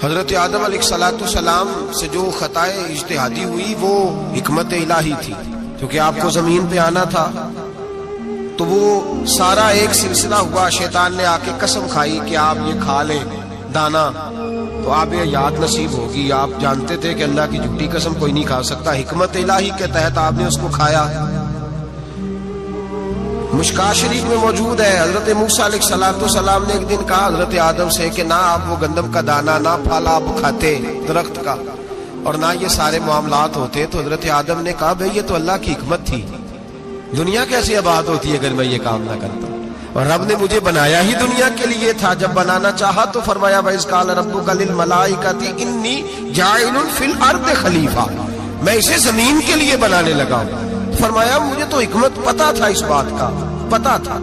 حضرت آدم علیہ السلام سے جو خطائے اجتہادی ہوئی وہ حکمت الہی تھی، کیونکہ آپ کو زمین پہ آنا تھا، تو وہ سارا ایک سلسلہ ہوا۔ شیطان نے آ کے قسم کھائی کہ آپ یہ کھا لیں دانا تو آپ یہ یاد نصیب ہوگی۔ آپ جانتے تھے کہ اللہ کی جھوٹی قسم کوئی نہیں کھا سکتا، حکمت الہی کے تحت آپ نے اس کو کھایا۔ مشکات شریف میں موجود ہے، حضرت موسیٰ علیہ السلام نے ایک دن کہا حضرت آدم سے کہ نہ آپ وہ گندم کا دانا نہ پھل آپ کھاتے درخت کا، اور نہ یہ سارے معاملات ہوتے۔ تو حضرت آدم نے کہا بھئی یہ تو اللہ کی حکمت تھی، دنیا کیسے آباد ہوتی ہے اگر میں یہ کام نہ کرتا، اور رب نے مجھے بنایا ہی دنیا کے لیے تھا۔ جب بنانا چاہا تو فرمایا وَإِذْ قَالَ رَبُّكَ لِلْمَلَائِكَةِ إِنِّي جَاعِلٌ فِي الْأَرْضِ خَلِيفَةً، میں اسے زمین کے لیے بنانے لگا ہوں۔ فرمایا مجھے تو حکمت پتا تھا، اس بات کا پتا تھا،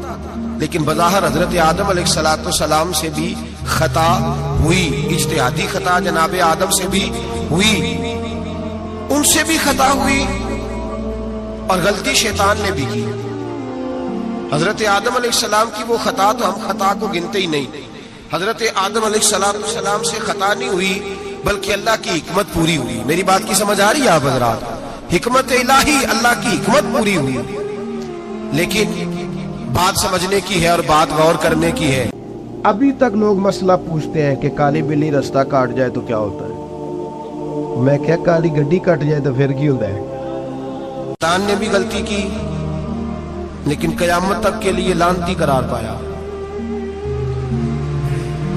لیکن بظاہر حضرت آدم علیہ السلام سے بھی خطا ہوئی، اجتہادی خطا جناب آدم سے بھی ہوئی، ان سے بھی خطا ہوئی، اور غلطی شیطان نے بھی کی۔ حضرت آدم علیہ السلام کی وہ خطا تو ہم خطا کو گنتے ہی نہیں۔ حضرت آدم علیہ السلام سے خطا نہیں ہوئی بلکہ اللہ کی حکمت پوری ہوئی۔ میری بات کی سمجھ آ رہی ہے آپ حضرات؟ حکمت الہی، اللہ کی حکمت پوری ہوئی، لیکن بات سمجھنے کی ہے اور بات غور کرنے کی ہے۔ ابھی تک لوگ مسئلہ پوچھتے ہیں کہ کالی بلی رستہ کاٹ جائے تو کیا ہوتا ہے؟ میں کیا کالی گڈی کٹ جائے تو پھر کی ہوتا ہے؟ شیطان نے بھی غلطی کی لیکن قیامت تک کے لیے لعنتی قرار پایا۔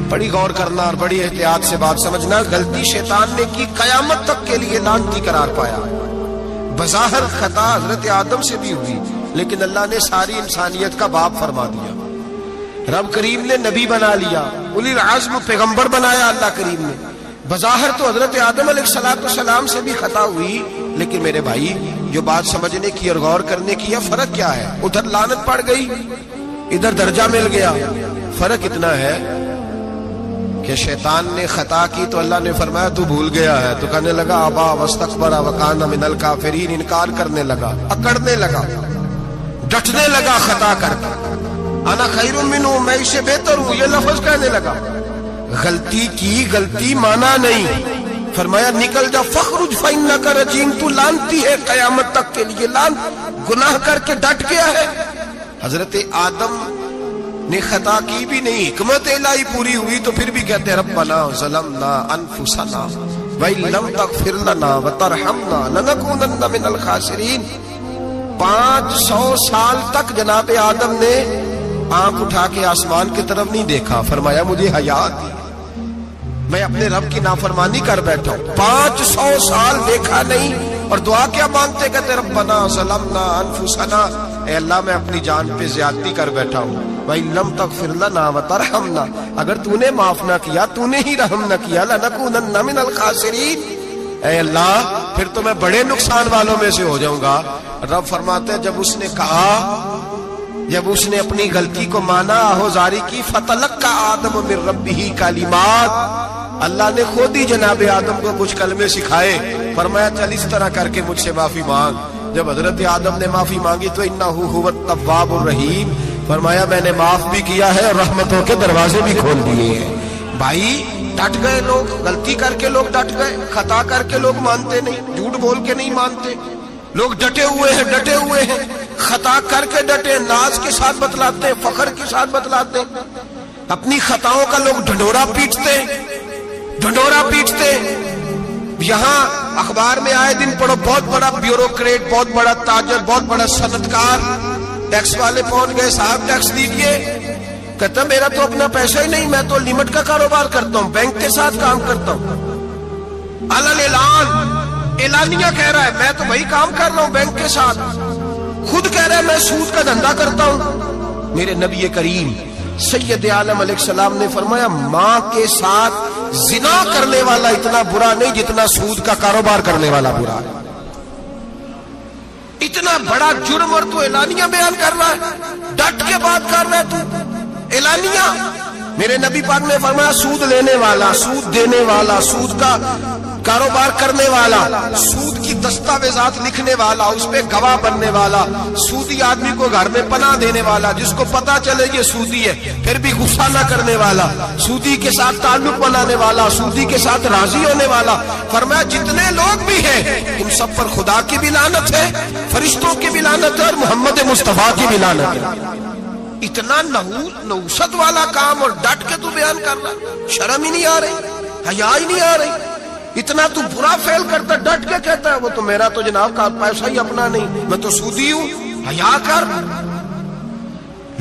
بڑی غور کرنا اور بڑی احتیاط سے بات سمجھنا، غلطی شیطان نے کی، قیامت تک کے لیے لعنتی قرار پایا۔ بظاہر خطا حضرت آدم سے بھی ہوئی لیکن اللہ نے ساری انسانیت کا باپ فرما دیا۔ رب کریم نے نبی بنا لیا، اولی العزم پیغمبر بنایا اللہ کریم نے۔ بظاہر تو حضرت آدم علیہ السلام سے بھی خطا ہوئی، لیکن میرے بھائی جو بات سمجھنے کی اور غور کرنے کی ہے، فرق کیا ہے؟ ادھر لعنت پڑ گئی، ادھر درجہ مل گیا۔ فرق اتنا ہے کہ شیطان نے خطا کی تو اللہ نے فرمایا تو بھول گیا ہے، تو کہنے لگا ابا واستکبر وکان من الکافرین، انکار کرنے لگا، اکڑنے لگا، ڈٹنے لگا خطا کر کے، انا خیر منہ، میں اس سے بہتر ہوں، یہ لفظ کہنے لگا۔ غلطی کی، غلطی مانا نہیں، فرمایا نکل جا فخرج فإنک رجیم، تو لعنتی ہے قیامت تک کے لیے، گناہ کر کے ڈٹ گیا ہے۔ حضرت آدم نے خطا کی بھی نہیں، حکمت الہی پوری ہوئی، تو پھر بھی کہتے ہیں ربنا ظلمنا انفسنا وَإِن لَّمْ تَغْفِرْ لَنَا وَتَرْحَمْنَا لَنَكُونَنَّ مِنَ الْخَاسِرِينَ۔ 500 سال تک جناب آدم نے آنکھ اٹھا کے آسمان کی طرف نہیں دیکھا، فرمایا مجھے حیا آتی، میں اپنے رب کی نافرمانی کر بیٹھا ہوں۔ 500 سال دیکھا نہیں، اور دعا کیا مانگتے؟ کہتے ربنا ظلمنا انفسنا، اے اللہ میں اپنی جان پہ زیادتی کر بیٹھا ہوں، وَإِن لَّمْ تَغْفِرْ لَنَا وَتَرْحَمْنَا، اگر تو نے معاف نہ کیا، تو نے ہی رحم نہ کیا، لَنَكُونَنَّ مِنَ الْخَاسِرِينَ، اے اللہ پھر تو میں بڑے نقصان والوں میں سے ہو جاؤں گا۔ رب فرماتے ہیں جب اس نے کہا، جب اس نے اپنی غلطی کو مانا، آہوزاری کی، فَتَلَقَّى آدَمُ مِن رَبِّهِ کَلِمَاتٍ، اللہ نے خود ہی جناب آدم کو کچھ کلمے سکھائے، فرمایا چل اس طرح کر کے مجھ سے معافی مانگ۔ جب حضرت آدم نے معافی مانگی تو اِنَّهُ هُوَ التَّوَّابُ الرَّحِيمُ، فرمایا میں نے معاف بھی کیا ہے اور رحمتوں کے دروازے بھی کھول دیے ہیں۔ بھائی ڈٹ گئے لوگ، غلطی کر کے لوگ ڈٹ گئے، خطا کر کے لوگ مانتے نہیں، جھوٹ بول کے نہیں مانتے، لوگ ڈٹے ہوئے ہیں، ڈٹے ہوئے ہیں، خطا کر کے ڈٹے، ناز کے ساتھ بتلاتے ہیں، فخر کے ساتھ بتلاتے ہیں، اپنی خطاؤں کا لوگ ڈھنڈورا پیٹتے ہیں، ڈھنڈورا پیٹتے ہیں۔ یہاں اخبار میں آئے دن پڑھو، بہت بڑا بیوروکریٹ، بہت بڑا تاجر، بہت بڑا صنعتکار، ٹیکس والے پہنچ گئے، صاحب ٹیکس دیجئے، کہتا میرا تو اپنا پیسہ ہی نہیں، میں تو لمٹ کا کاروبار کرتا ہوں، بینک کے ساتھ کام کرتا ہوں، اعلان اعلانیہ کہہ رہا ہے میں تو وہی کام کر رہا ہوں بینک کے ساتھ، خود کہہ رہا ہے میں سود کا دھندا کرتا ہوں۔ میرے نبی کریم سید عالم علیہ السلام نے فرمایا ماں کے ساتھ زنا کرنے والا اتنا برا نہیں جتنا سود کا کاروبار کرنے والا برا ہے۔ اتنا بڑا جرم اور تو اعلانیہ بیان کر رہا ہے، ڈٹ کے بات کر رہا ہے تو اعلانیہ۔ میرے نبی پاک نے فرمایا سود لینے والا، سود دینے والا، سود کا کاروبار کرنے والا، سود کی دستاویزات لکھنے والا، اس پہ گواہ بننے والا، سودی آدمی کو گھر میں پناہ دینے والا، جس کو پتا چلے یہ سودی ہے پھر بھی غصہ نہ کرنے والا، سودی کے ساتھ تعلق بنانے والا، سودی کے ساتھ راضی ہونے والا. فرمایا جتنے لوگ بھی ہیں ان سب پر خدا کی بھی لعنت ہے، فرشتوں کی بھی لعنت ہے اور محمد مصطفیٰ کی بھی لعنت ہے. اتنا نحوست والا کام اور ڈٹ کے تو بیان کر رہا، شرم ہی نہیں آ رہی، حیا ہی نہیں آ رہی. اتنا تو برا فیل کرتا ڈٹ کے کہتا ہے وہ تو میرا تو جناب کا پیسہ ہی اپنا نہیں، میں تو سودی ہوں. حیا کر.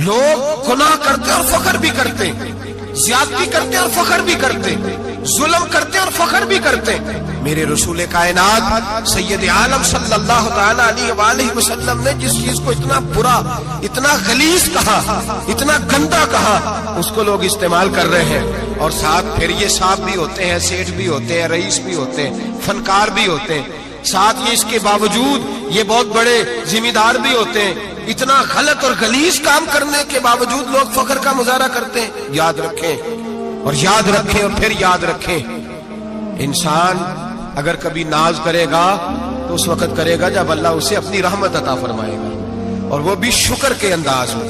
لوگ گناہ کرتے اور فخر بھی کرتے، زیادتی کرتے اور فخر بھی کرتے، ظلم کرتے اور فخر بھی کرتے. میرے رسول کائنات سید عالم صلی اللہ تعالی علیہ وآلہ وسلم نے جس چیز کو اتنا برا، اتنا غلیظ کہا، اتنا گندا کہا، اس کو لوگ استعمال کر رہے ہیں. اور ساتھ پھر یہ صاحب بھی ہوتے ہیں، سیٹھ بھی ہوتے ہیں، رئیس بھی ہوتے ہیں، فنکار بھی ہوتے ہیں، ساتھ یہ اس کے باوجود یہ بہت بڑے ذمہ دار بھی ہوتے ہیں. اتنا غلط اور غلیظ کام کرنے کے باوجود لوگ فخر کا مظاہرہ کرتے ہیں. یاد رکھیں اور یاد رکھیں اور پھر یاد رکھیں، انسان اگر کبھی ناز کرے گا تو اس وقت کرے گا جب اللہ اسے اپنی رحمت عطا فرمائے گا، اور وہ بھی شکر کے انداز میں.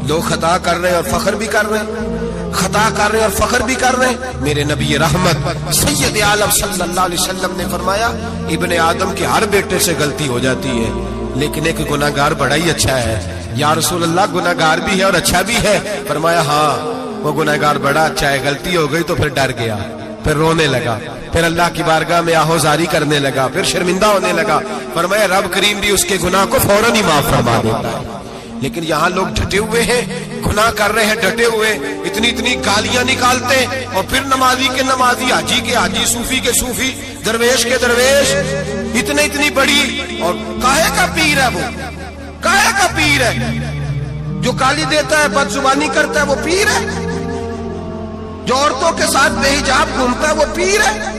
لوگ خطا کر رہے ہیں اور فخر بھی کر رہے ہیں، خطا کر رہے ہیں اور فخر بھی کر رہے ہیں. میرے نبی رحمت سید عالم صلی اللہ علیہ وسلم نے فرمایا ابن آدم کے ہر بیٹے سے غلطی ہو جاتی ہے لیکن ایک گناہگار بڑا ہی اچھا ہے. یا رسول اللہ گناہگار بھی ہے اور اچھا بھی ہے؟ فرمایا ہاں وہ گناہگار بڑا اچھا ہے، غلطی ہو گئی تو پھر ڈر گیا، پھر رونے لگا، پھر اللہ کی بارگاہ میں آہوزاری کرنے لگا، پھر شرمندہ ہونے لگا. فرمایا رب کریم بھی اس کے گناہ کو فوراً ہی معاف فرما دیتا ہے. لیکن یہاں لوگ ڈٹے ہوئے ہیں، گناہ کر رہے ہیں ڈٹے ہوئے، اتنی گالیاں نکالتے ہیں، اور پھر نمازی کے نمازی، حاجی کے حاجی، صوفی کے صوفی، درویش کے درویش، اتنی بڑی. اور کاہے کا پیر ہے وہ؟ کاہے کا پیر ہے؟ جو گالی دیتا ہے، بد زبانی کرتا ہے، وہ پیر ہے؟ جو عورتوں کے ساتھ بے حجاب گھومتا ہے وہ پیر ہے؟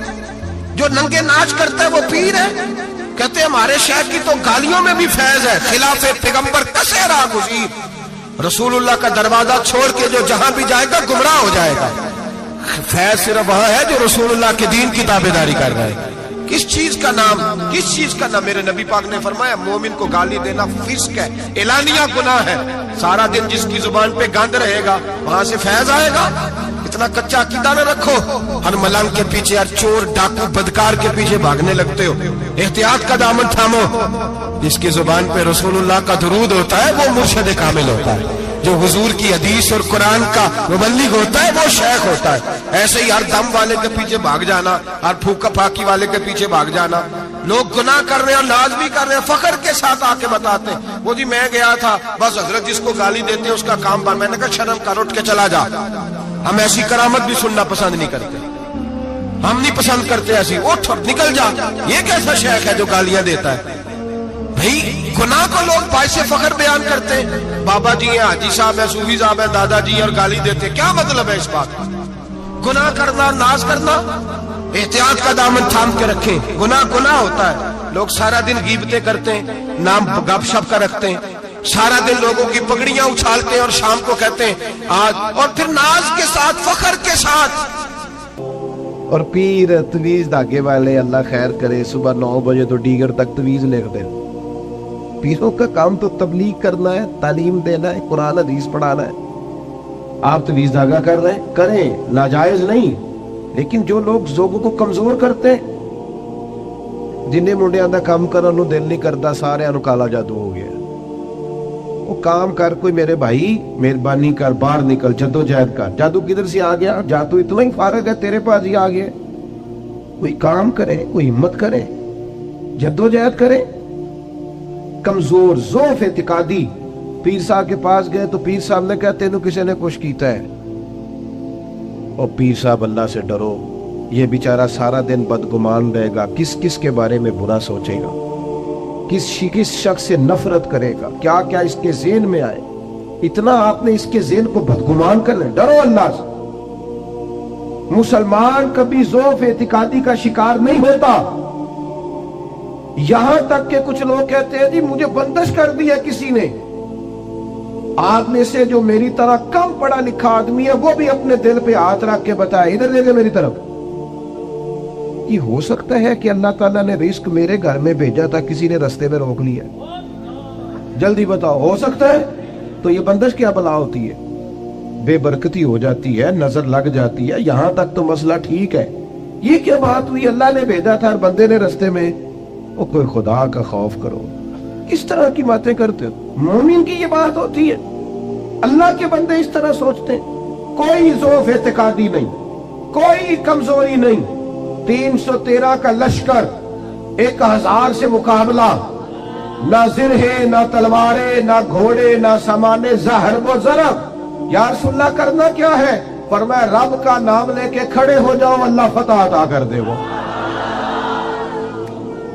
جو ننگے ناچ کرتا ہے وہ پیر ہے؟ کہتے ہیں ہمارے شیخ کی تو گالیوں میں بھی فیض ہے، خلاف پیغمبر کسے راہ گزیر. رسول اللہ کا دروازہ چھوڑ کے جو جہاں بھی جائے گا گمراہ ہو جائے گا. فیض صرف وہاں ہے جو رسول اللہ کے دین کی تابعداری کر رہا ہے. کس چیز کا نام، کس چیز کا نام؟ میرے نبی پاک نے فرمایا مومن کو گالی دینا فسق ہے، اعلانیہ گناہ ہے. سارا دن جس کی زبان پہ گند رہے گا وہاں سے فیض آئے گا؟ اتنا کچا عقیدہ نہ رکھو. ہر ملنگ کے پیچھے، ہر چور ڈاکو بدکار کے پیچھے بھاگنے لگتے ہو. احتیاط کا دامن تھامو. جس کی زبان پہ رسول اللہ کا درود ہوتا ہے وہ مرشد کامل ہوتا ہے، جو حضور کی حدیث اور قرآن کا مبلغ ہوتا ہے وہ شیخ ہوتا ہے. ایسے ہی ہر دم والے کے پیچھے بھاگ جانا، ہر پھوکا پھاکی والے کے پیچھے بھاگ جانا. لوگ گناہ کر رہے ہیں اور ناز بھی کر رہے ہیں، فخر کے ساتھ آ کے بتاتے ہیں وہ جی میں گیا تھا، بس حضرت جس کو گالی دیتے ہیں اس کا کام بن. میں نے کہا شرم کر، اٹھ کے چلا جا. ہم ایسی کرامت بھی سننا پسند نہیں کرتے، ہم نہیں پسند کرتے ایسی. اٹھ اور نکل جا. یہ کیسا شیخ ہے جو گالیاں دیتا ہے؟ بھئی گناہ کو لوگ باعث فخر بیان کرتے ہیں. بابا جی ہیں، حاجی صاحب ہیں، صوفی صاحب ہیں، دادا جی اور گالی دیتے ہیں. کیا مطلب ہے اس بات کا؟ گناہ کرنا، ناز کرنا. احتیاط کا دامن تھام کے رکھیں. گناہ ہوتا ہے. لوگ سارا دن غیبتیں کرتے ہیں، نام گپ شپ کا رکھتے ہیں، سارا دن لوگوں کی پگڑیاں اچھالتے ہیں اور شام کو کہتے ہیں آج، اور پھر ناز کے ساتھ، فخر کے ساتھ. اور پیر تویز دھاگے والے اللہ خیر کرے صبح 9 بجے تو ڈیگر تک تویز لکھ دیں. پیروں کا کام تو تبلیغ کرنا ہے، تعلیم دینا ہے، قرآن حدیث پڑھانا ہے. آپ تویز دھاگا کر رہے ہیں، کریں، ناجائز نہیں. لیکن جو لوگ لوگوں کو کمزور کرتے ہیں، جنہیں منڈیاں دا کام کرن نو دل نہیں کرتا، سارے انو کالا جادو ہو گیا. وہ کام کر، کوئی میرے بھائی مہربانی کر، باہر نکل، جدوجہد کر. جادو کدھر سے آ گیا؟ جادو اتنا ہی فارغ ہے تیرے پاس ہی آ گیا. کوئی کام کرے، کوئی ہمت کرے، جدوجہد کرے. کمزور، ضعف اعتقادی. پیر صاحب کے پاس گئے تو پیر صاحب نے کہا تینوں کسی نے کچھ کیتا ہے. اور پیر صاحب اللہ سے ڈرو، یہ بیچارہ سارا دن بدگمان رہے گا، کس کے بارے میں برا سوچے گا، کس شخص سے نفرت کرے گا، کیا کیا اس کے ذہن میں آئے. اتنا آپ نے اس کے ذہن کو بدگمان کر لیں. ڈرو اللہ سے. مسلمان کبھی ضعف اعتقادی کا شکار نہیں ہوتا. یہاں تک کہ کچھ لوگ کہتے ہیں جی مجھے بندش کر دی ہے کسی نے. آپ میں سے جو میری طرح کم پڑھا لکھا آدمی ہے وہ بھی اپنے دل پہ ہاتھ رکھ کے بتائے، ادھر دیکھے میری طرف. یہ ہو سکتا ہے کہ اللہ تعالیٰ نے رزق میرے گھر میں بھیجا تھا, کسی نے رستے میں روک لیا؟ جلدی بتاؤ, ہو سکتا ہے؟ تو یہ بندش کیا بلا ہوتی ہے؟ بے برکتی ہو جاتی ہے, نظر لگ جاتی ہے, یہاں تک تو مسئلہ ٹھیک ہے. یہ کیا بات ہوئی, اللہ نے بھیجا تھا اور بندے نے رستے میں؟ وہ کوئی خدا کا خوف کرو, کس طرح کی باتیں کرتے ہو؟ مومن کی یہ بات ہوتی ہے؟ اللہ کے بندے اس طرح سوچتے ہیں. کوئی ضعف اعتقادی نہیں, کوئی کمزوری نہیں. 313 کا لشکر, 1000 سے مقابلہ, نہ زرہیں نہ تلواریں نہ گھوڑے نہ سامان زہر و ضرب. یا رسول اللہ کرنا کیا ہے؟ فرمایا رب کا نام لے کے کھڑے ہو جاؤ, اللہ فتح عطا کر دے. وہ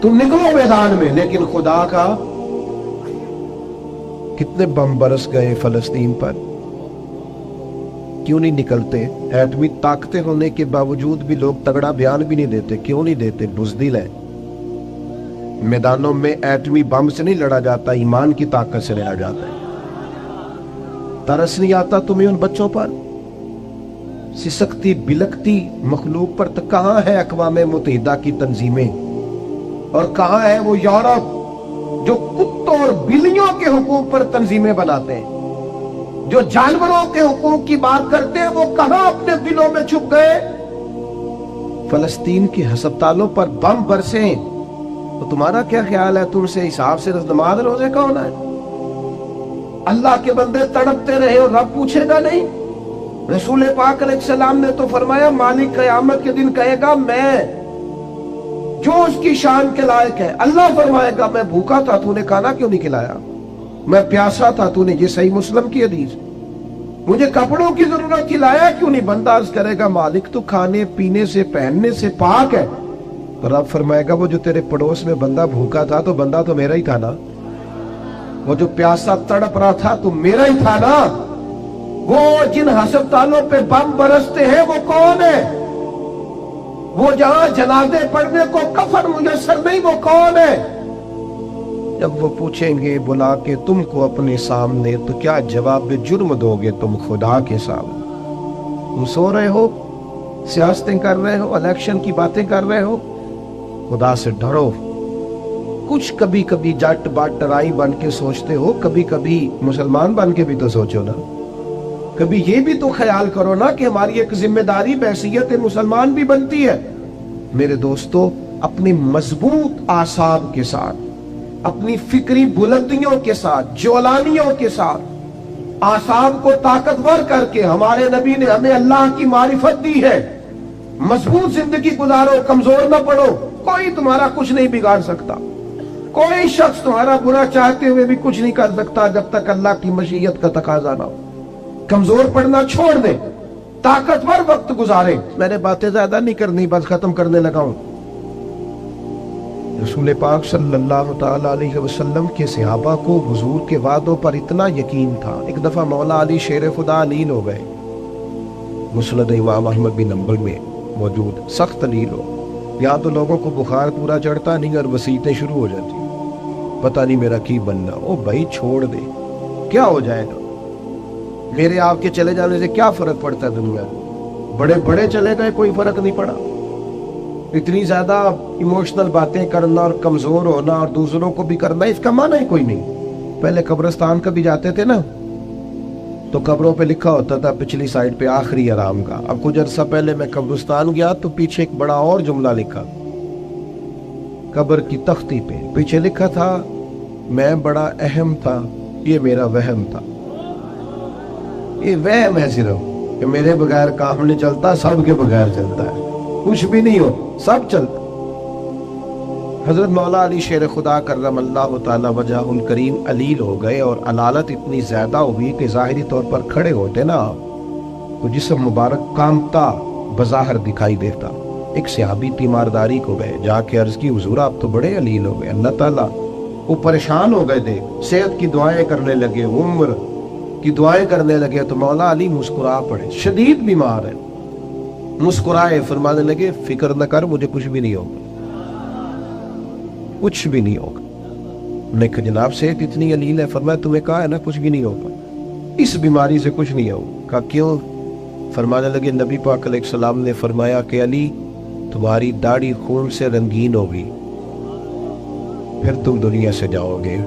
تم نکلو میدان میں, لیکن خدا کا. کتنے بم برس گئے فلسطین پر, کیوں نہیں نکلتے؟ ایٹمی طاقتیں ہونے کے باوجود بھی لوگ تگڑا بیان بھی نہیں دیتے. کیوں نہیں دیتے؟ بزدل ہے. میدانوں میں ایٹمی بم سے نہیں لڑا جاتا, ایمان کی طاقت سے لڑا جاتا ہے. ترس نہیں آتا تمہیں ان بچوں پر؟ سسکتی بلکتی مخلوق پر. تو کہاں ہے اقوام متحدہ کی تنظیمیں, اور کہاں ہے وہ یورپ جو کتوں اور بلیوں کے حقوق پر تنظیمیں بناتے ہیں, جو جانوروں کے حقوق کی بات کرتے ہیں؟ وہ کہاں اپنے دلوں میں چھپ گئے؟ فلسطین کے ہسپتالوں پر بم برسیں تو تمہارا کیا خیال ہے؟ تم سے حساب سے نماز روزے کا ہونا ہے؟ اللہ کے بندے تڑپتے رہے اور رب پوچھے گا نہیں؟ رسول پاک علیہ السلام نے تو فرمایا مالک قیامت کے دن کہے گا میں جو اس کی شان کے لائق ہے. اللہ فرمائے گا میں بھوکا تھا, تو نے کھانا کیوں نہیں کھلایا؟ میں پیاسا تھا, تو نے, یہ صحیح مسلم کی حدیث, مجھے کپڑوں کی ضرورت تھی, لایا کیوں نہیں؟ بندہ عرض کرے گا مالک تو کھانے پینے سے پہننے سے پاک ہے. تو رب فرمائے گا وہ جو تیرے پڑوس میں بندہ بھوکا تھا تو بندہ تو میرا ہی تھا نا, وہ جو پیاسا تڑپ رہا تھا تو میرا ہی تھا نا. وہ جن ہسپتالوں پہ بم برستے ہیں وہ کون ہے؟ وہ جہاں جنازے پڑھنے کو کفن میسر نہیں, وہ کون ہے؟ جب وہ پوچھیں گے بلا کے تم کو اپنے سامنے, تو کیا جواب جرم دو گے تم خدا کے سامنے؟ تم سو رہے ہو, سیاستیں کر رہے ہو, الیکشن کی باتیں کر رہے ہو. خدا سے ڈرو. کچھ کبھی کبھی جٹ بٹ رائی بن کے سوچتے ہو, کبھی کبھی مسلمان بن کے بھی تو سوچو نا. کبھی یہ بھی تو خیال کرو نا کہ ہماری ایک ذمہ داری بحیثیت مسلمان بھی بنتی ہے. میرے دوستو, اپنی مضبوط اعصاب کے ساتھ, اپنی فکری بلندیوں کے ساتھ, جولانیوں کے ساتھ, اعصاب کو طاقتور کر کے ہمارے نبی نے ہمیں اللہ کی معرفت دی ہے. مضبوط زندگی گزارو, کمزور نہ پڑو. کوئی تمہارا کچھ نہیں بگاڑ سکتا, کوئی شخص تمہارا برا چاہتے ہوئے بھی کچھ نہیں کر سکتا جب تک اللہ کی مشیت کا تقاضا نہ ہو. کمزور پڑنا چھوڑ دیں, طاقتور وقت گزاریں. میں نے باتیں زیادہ نہیں کرنی, بس ختم کرنے لگا ہوں. رسول پاک صلی اللہ تعالی علیہ وسلم کے صحابہ کو حضور کے وعدوں پر اتنا یقین تھا. ایک دفعہ مولا علی شیر خدا علیل ہو گئے, مسند امام احمد بن حنبل میں موجود, سخت علیل ہو. یہاں تو لوگوں کو بخار پورا چڑھتا نہیں اور وسیعتیں شروع ہو جاتی, پتہ نہیں میرا کی بننا. او بھائی چھوڑ دے, کیا ہو جائے گا؟ میرے آپ کے چلے جانے سے کیا فرق پڑتا ہے دنیا میں؟ بڑے بڑے چلے گئے, کوئی فرق نہیں پڑا. اتنی زیادہ ایموشنل باتیں کرنا اور کمزور ہونا اور دوسروں کو بھی کرنا, اس کا معنی ہی کوئی نہیں. پہلے قبرستان کبھی جاتے تھے نا, تو قبروں پہ لکھا ہوتا تھا پچھلی سائڈ پہ آخری آرام کا. اب کچھ عرصہ پہلے میں قبرستان گیا تو پیچھے ایک بڑا اور جملہ لکھا, قبر کی تختی پہ پیچھے لکھا تھا میں بڑا اہم تھا, یہ میرا وہم تھا. یہ وہم ہے صرف کہ میرے بغیر کام نہیں چلتا, سب کے بغیر چلتا ہے. کچھ بھی نہیں ہو, سب چلتا. حضرت مولا علی شیر خدا کرم اللہ تعالی وجہ الکریم علیل ہو گئے, اور علالت اتنی زیادہ ہوئی کہ ظاہری طور پر کھڑے ہوتے نا تو جسم مبارک کامتا بظاہر دکھائی دیتا. ایک صحابی تیمارداری کو گئے, جا کے عرض کی حضور آپ تو بڑے علیل ہو گئے, اللہ تعالیٰ. وہ پریشان ہو گئے, دیکھ صحت کی دعائیں کرنے لگے, عمر کی دعائیں کرنے لگے. تو مولا علی مسکرا پڑے, شدید بیمار ہے, مسکرائے, فرمانے لگے فکر نہ کر, مجھے کچھ بھی نہیں ہوگا, کچھ بھی نہیں ہوگا. نے کہا جناب صحت اتنی علیل ہے. فرمایا تمہیں کہا ہے نا کچھ بھی نہیں ہوگا, اس بیماری سے کچھ نہیں ہوگا. کہا کیوں؟ فرمانے لگے نبی پاک علیہ السلام نے فرمایا کہ علی तुम्हारी दाढ़ी खून से रंगीन होगी, फिर तुम दुनिया से जाओगे।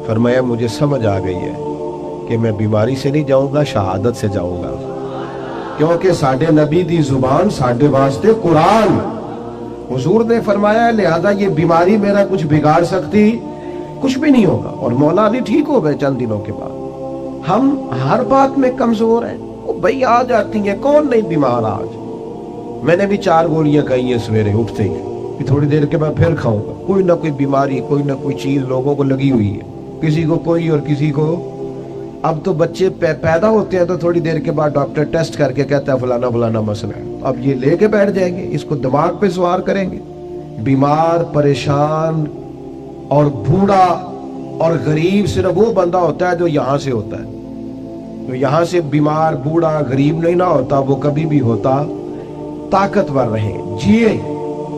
फरमाया मुझे समझ आ गई है कि मैं बीमारी से नहीं जाऊंगा, शहादत से जाऊंगा, क्योंकि साडे नबी दी जुबान साडे वास्ते कुरान। हुजूर ने फरमाया लिहाजा ये बीमारी मेरा कुछ बिगाड़ सकती कुछ भी नहीं होगा। और मौला अली ठीक हो गए चंद दिनों के बाद। हम हर बात में कमजोर हैं, वो भाई आ जाती है, कौन नहीं बीमार आज। मैंने भी 4 गोलियां खाई है सवेरे उठते ही, कि थोड़ी देर के बाद फिर खाऊंगा। कोई ना कोई बीमारी, कोई ना कोई चीज लोगों को लगी हुई है, किसी को कोई और किसी को। अब तो बच्चे पैदा होते हैं तो थोड़ी देर के बाद डॉक्टर टेस्ट करके कहता है फलाना फलाना मसला है, अब ये लेके बैठ जाएंगे, इसको दिमाग पे सवार करेंगे। बीमार, परेशान और बूढ़ा और गरीब सिर्फ वो बंदा होता है जो यहाँ से होता है। तो यहाँ से बीमार, बूढ़ा, गरीब नहीं ना होता, वो कभी भी होता ताकतवर रहे, जिए।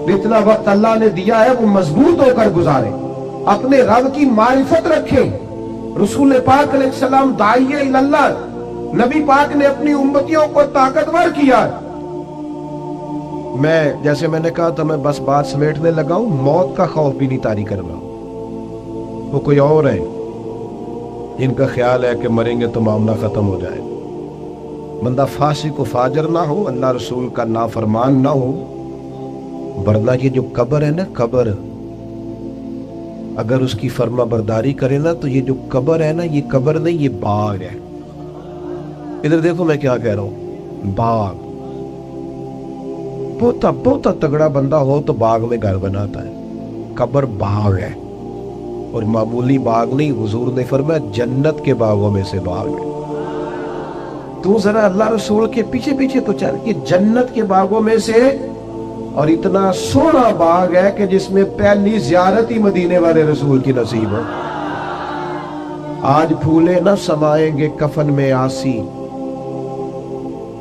जितना वक्त अल्लाह ने दिया है वो मजबूत होकर गुजारे, अपने रब की मारिफत रखे। रसूल पाक अलैहिस्सलाम दाइये इल्लल्लाह, नबी पाक ने अपनी उम्मतियों को ताकतवर किया। मैं जैसे मैंने कहा था, मैं बस बात समेटने लगा हूं, मौत का खौफ भी नहीं तारी कर रहा। वो कोई और है जिनका ख्याल है कि मरेंगे तो मामला खत्म हो जाए। बंदा फासिक व फाजर ना हो, अल्लाह रसूल का नाफरमान ना हो, वरना ये जो कब्र है ना, कब्र अगर उसकी फर्मा बरदारी करे ना, तो ये जो कब्र है ना, ये कब्र नहीं, ये बाग है। इधर देखो मैं क्या कह रहा हूं, बाग। बहुत तगड़ा बंदा हो तो बाग में घर बनाता है। कब्र बाग है, और मामूली बाग नहीं। हुजूर ने फरमाया जन्नत के बागों में से बाग है। तू जरा अल्लाह रसूल के पीछे पीछे तो चल, कि जन्नत के बागों में से, और इतना सोना बाग है कि जिसमें पहली जियारत ही मदीने वाले रसूल की नसीब हो। आज फूले न समाएंगे कफन में आसी,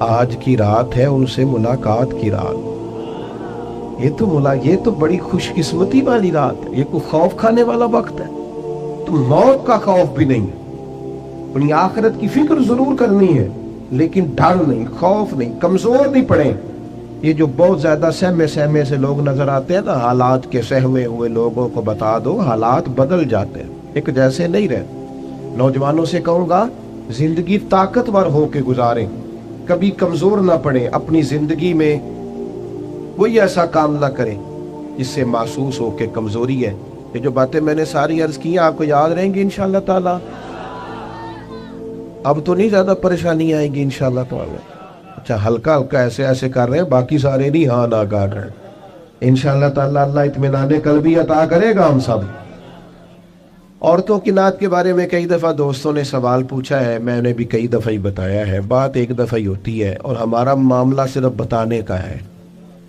आज की रात है उनसे मुलाकात की रात। ये तो बड़ी खुशकिस्मती वाली रात है, ये कोई खौफ खाने वाला वक्त है। तो मौत का खौफ भी नहीं, अपनी आखिरत की फिक्र जरूर करनी है, लेकिन डर नहीं, खौफ नहीं, कमजोर नहीं पड़े। ये जो बहुत ज्यादा सहमे सहमे से लोग नजर आते हैं ना, हालात के सहमे हुए लोगों को बता दो, हालात बदल जाते हैं, एक जैसे नहीं रहे। नौजवानों से कहूंगा जिंदगी ताकतवर होके गुजारें, कभी कमजोर ना पड़े अपनी जिंदगी में। कोई ऐसा काम ना करें जिससे महसूस हो के कमजोरी है। ये जो बातें मैंने सारी अर्ज की आपको याद रहेंगी इंशाअल्लाह ताला। अब तो नहीं ज्यादा परेशानी आएगी इंशाअल्लाह ताला। अच्छा, हल्का हल्का ऐसे ऐसे कर रहे हैं, बाकी सारे नहीं हाँ ना कर रहे हैं। इंशाअल्लाह ताला अल्लाह इत्मीनान कल्बी अता करेगा हम सब। औरतों की नात के बारे में कई दफ़ा दोस्तों ने सवाल पूछा है, मैंने भी कई दफ़ा ही बताया है। बात एक दफ़ा ही होती है, और हमारा मामला सिर्फ बताने का है,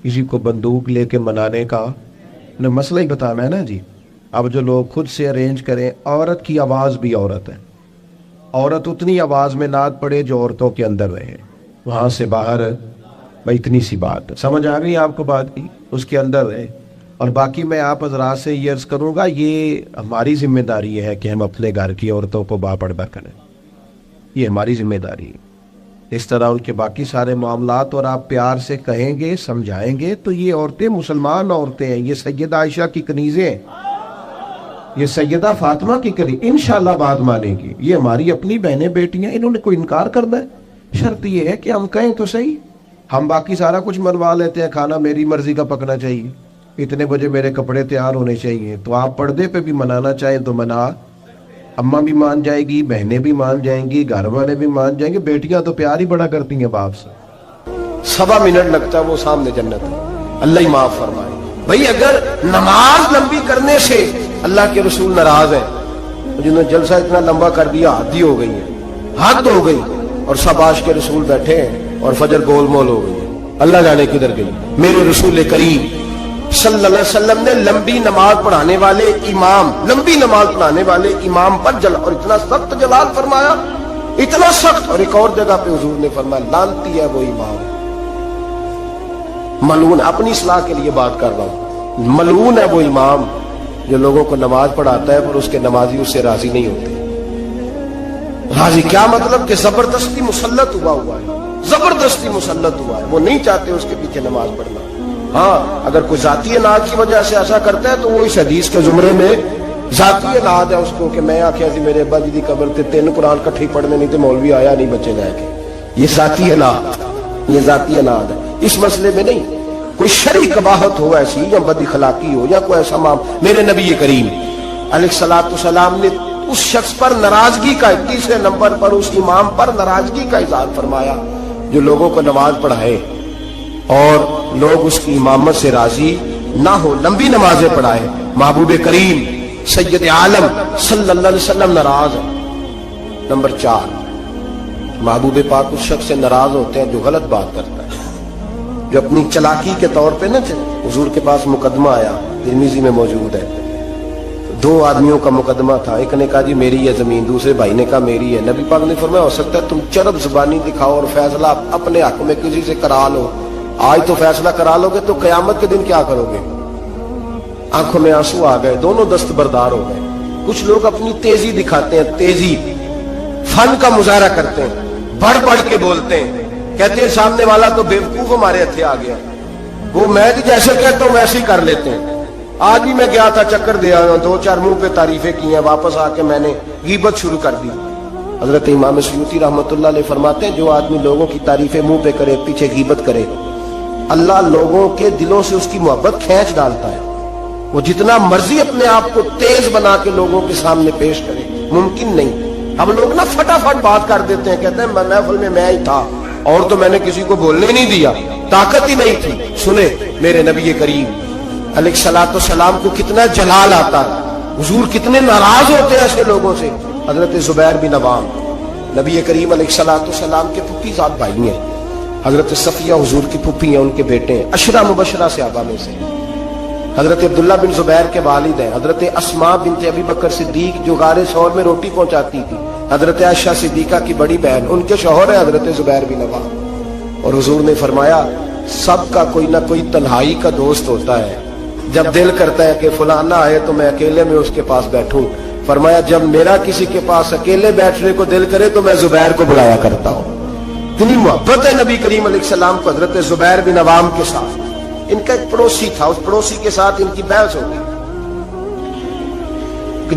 किसी को बंदूक लेके मनाने का न, मसला ही बताना है ना जी। अब जो लोग खुद से अरेंज करें, औरत की आवाज़ भी औरत है, औरत उतनी आवाज़ में नात पड़े जो औरतों के अंदर रहे, वहाँ से बाहर भाई इतनी सी बात समझ आ गई आपको बात की, उसके अंदर रहे। और बाकी मैं आप हजरात से ये अर्ज करूँगा, ये हमारी जिम्मेदारी है कि हम अपने घर की औरतों को बापर्दा करें, ये हमारी जिम्मेदारी है। इस तरह उनके बाकी सारे मामलात और आप प्यार से कहेंगे, समझाएंगे, तो ये औरतें मुसलमान औरतें हैं, ये सैयदा आयशा की कनीज़ें हैं, ये सैयदा फातिमा की कनीज़, इंशाअल्लाह बात मानेगी। ये हमारी अपनी बहनें बेटियां, इन्होंने कोई इनकार करना है? शर्त ये है कि हम कहें तो सही। हम बाकी सारा कुछ मनवा लेते हैं, खाना मेरी मर्जी का पकना चाहिए, इतने बजे मेरे कपड़े तैयार होने चाहिए। तो आप पर्दे पे भी मनाना चाहें तो मना, अम्मा भी मान जाएगी, बहनें भी मान जाएंगी, घर वाले भी मान जाएंगे। बेटियां तो प्यार ही बड़ा करती हैं बाप से। 1.25 मिनट लगता है, वो सामने जन्नत है। अल्लाह ही माफ फरमाए। भाई अगर नमाज लंबी करने से अल्लाह के रसूल नाराज है, जिन्होंने जलसा इतना लंबा कर दिया, हद ही हो गई है, हद हो गई। और सब आशिक के रसूल बैठे हैं और फजर गोलमोल हो गई, अल्लाह जाने किधर गई। मेरे रसूल करीम सल्लल्लाहु अलैहि वसल्लम ने लंबी नमाज पढ़ाने वाले इमाम, लंबी नमाज पढ़ाने वाले इमाम पर जल, और इतना सख्त जलाल फरमाया, इतना सख्त। और एक और जगह पे हुजूर ने फरमाया लानती है वो इमाम, मलून, अपनी इस्लाह के लिए बात कर रहा हूं, मलून है वो इमाम जो लोगों को नमाज पढ़ाता है पर उसके नमाजी उससे राजी नहीं होते। राजी क्या मतलब कि जबरदस्ती मुसल्लत हुआ है, जबरदस्ती मुसल्लत हुआ है, वो नहीं चाहते उसके पीछे नमाज पढ़ना। ہاں اگر کوئی ذاتی اناد کی وجہ سے ایسا کرتا ہے تو وہ اس حدیث کے زمرے میں ذاتی اناد ہے اس کو کہ میں آخیا سی میرے ابا جی دی قبر تے 3 قرآن کٹھے پڑھنے نہیں تے مولوی آیا نہیں بچے لے کے، یہ ذاتی اناد، یہ ذاتی اناد ہے۔ اس مسئلے میں نہیں، کوئی شرعی قباحت ہو ایسی یا بد اخلاقی ہو یا کوئی ایسا میرے نبی کریم علیہ الصلوۃ والسلام نے اس شخص پر ناراضگی کا، تیسرے نمبر پر اس امام پر ناراضگی کا اظہار فرمایا جو لوگوں کو نماز پڑھائے اور لوگ اس کی امامت سے راضی نہ ہو، لمبی نمازیں پڑھائے۔ محبوب کریم سید عالم صلی اللہ علیہ وسلم ناراض ہے۔ نمبر 4، محبوب پاک اس شخص سے ناراض ہوتے ہیں جو غلط بات کرتا ہے، جو اپنی چلاکی کے طور پہ نہ حضور کے پاس مقدمہ آیا، ترمذی میں موجود ہے، 2 آدمیوں کا مقدمہ تھا، ایک نے کہا جی میری ہے زمین، دوسرے بھائی نے کہا میری ہے۔ نبی پاک نے فرمایا ہو سکتا ہے تم چرب زبانی دکھاؤ اور فیصلہ اپنے حق میں کسی سے کرا لو، آج تو فیصلہ کرا لو گے تو قیامت کے دن کیا کرو گے؟ آنکھوں میں آنسو آ گئے، دونوں دستبردار ہو گئے۔ کچھ لوگ اپنی تیزی دکھاتے ہیں، تیزی فن کا مظاہرہ کرتے ہیں، بڑھ بڑھ کے بولتے ہیں، کہتے ہیں سامنے والا تو بیوقوف ہمارے ہتھے آ گیا، وہ میں جیسے کہتا ہوں ویسے ہی کر لیتے ہیں۔ آج بھی میں گیا تھا چکر دیا، 2-4 منہ پہ تعریفیں کی ہیں، واپس آ کے میں نے غیبت شروع کر دی۔ حضرت امام سیوطی رحمۃ اللہ علیہ فرماتے ہیں جو آدمی لوگوں کی تعریفیں منہ پہ کرے، پیچھے غیبت کرے، اللہ لوگوں کے دلوں سے اس کی محبت کھینچ ڈالتا ہے۔ وہ جتنا مرضی اپنے آپ کو تیز بنا کے لوگوں کے سامنے پیش کرے، ممکن نہیں۔ اب لوگ نا فٹافٹ بات کر دیتے ہیں، کہتے ہیں محفل میں ہی تھا اور تو میں نے کسی کو بولنے نہیں دیا، طاقت ہی نہیں تھی۔ سنیں میرے نبی کریم علیہ الصلوۃ والسلام کو کتنا جلال آتا ہے، حضور کتنے ناراض ہوتے ہیں ایسے لوگوں سے۔ حضرت زبیر بن عوام نبی کریم علیہ الصلوۃ والسلام کے پھپھی زاد بھائی ہیں، حضرت صفیہ حضور کی پھپھی ہیں، ان کے بیٹے ہیں، عشرہ مبشرہ صحابہ میں سے۔ حضرت عبداللہ بن زبیر کے والد ہیں، حضرت اسماء بنت ابی بکر صدیق جو غار ثور میں روٹی پہنچاتی تھی، حضرت عائشہ صدیقہ کی بڑی بہن، ان کے شوہر ہیں حضرت زبیر بن عوام۔ اور حضور نے فرمایا سب کا کوئی نہ کوئی تنہائی کا دوست ہوتا ہے، جب دل کرتا ہے کہ فلانا آئے تو میں اکیلے میں اس کے پاس بیٹھوں، فرمایا جب میرا کسی کے پاس اکیلے بیٹھنے کو دل کرے تو میں زبیر کو بلایا کرتا ہوں۔ اتنی محبت ہے نبی کریم علیہ السلام کو حضرت زبیر بن عوام کے ساتھ۔ ان کا ایک پڑوسی تھا، اس پڑوسی کے ساتھ ان کی بحث ہو گئی۔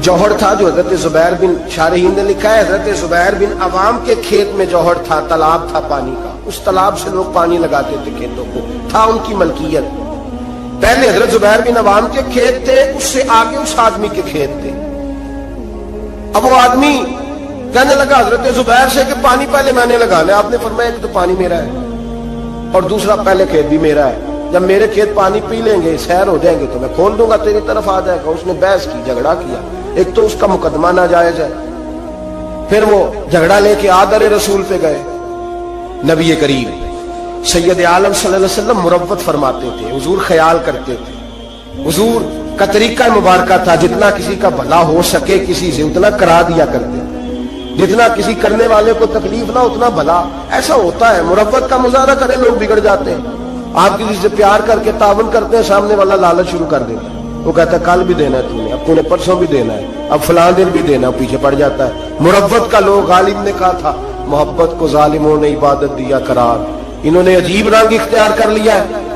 جوہر تھا جو حضرت زبیر بن، شارحین نے لکھا ہے حضرت زبیر بن عوام کے کھیت میں جوہر تھا، تالاب تھا پانی کا، اس تالاب سے لوگ پانی لگاتے تھے کھیتوں کو، تھا ان کی ملکیت۔ پہلے حضرت زبیر بن عوام کے کھیت تھے، اس سے آگے اس آدمی کے کھیت تھے۔ اب وہ آدمی کہنے لگا حضرت زبیر سے کہ پانی پہلے میں نے لگانا ہے۔ آپ نے فرمایا کہ تو پانی میرا ہے اور دوسرا پہلے کھیت بھی میرا ہے، جب میرے کھیت پانی پی لیں گے، سیر ہو جائیں گے تو میں کھول دوں گا، تیری طرف آ جائے گا۔ اس نے بحث کی، جھگڑا کیا، ایک تو اس کا مقدمہ ناجائز ہے، پھر وہ جھگڑا لے کے آدر رسول پہ گئے۔ نبی کریم سید عالم صلی اللہ علیہ وسلم مروت فرماتے تھے، حضور خیال کرتے تھے، حضور کا طریقہ مبارکہ تھا جتنا کسی کا بھلا ہو سکے کسی سے اتنا کرا دیا کرتے، جتنا کسی کرنے والے کو تکلیف نہ اتنا بھلا۔ ایسا ہوتا ہے، مروت کا مظاہرہ کرے لوگ بگڑ جاتے ہیں۔ آپ کسی سے پیار کر کے تعاون کرتے ہیں، سامنے والا لالچ شروع کر دیتا ہے، وہ کہتا ہے کل بھی دینا ہے تم نے، اب تم نے پرسوں بھی دینا ہے، اب فلاں دن بھی دینا، پیچھے پڑ جاتا ہے۔ مروت کا لوگ، غالب نے کہا تھا محبت کو ظالموں نے عبادت دیا قرار، انہوں نے عجیب رنگ اختیار کر لیا ہے۔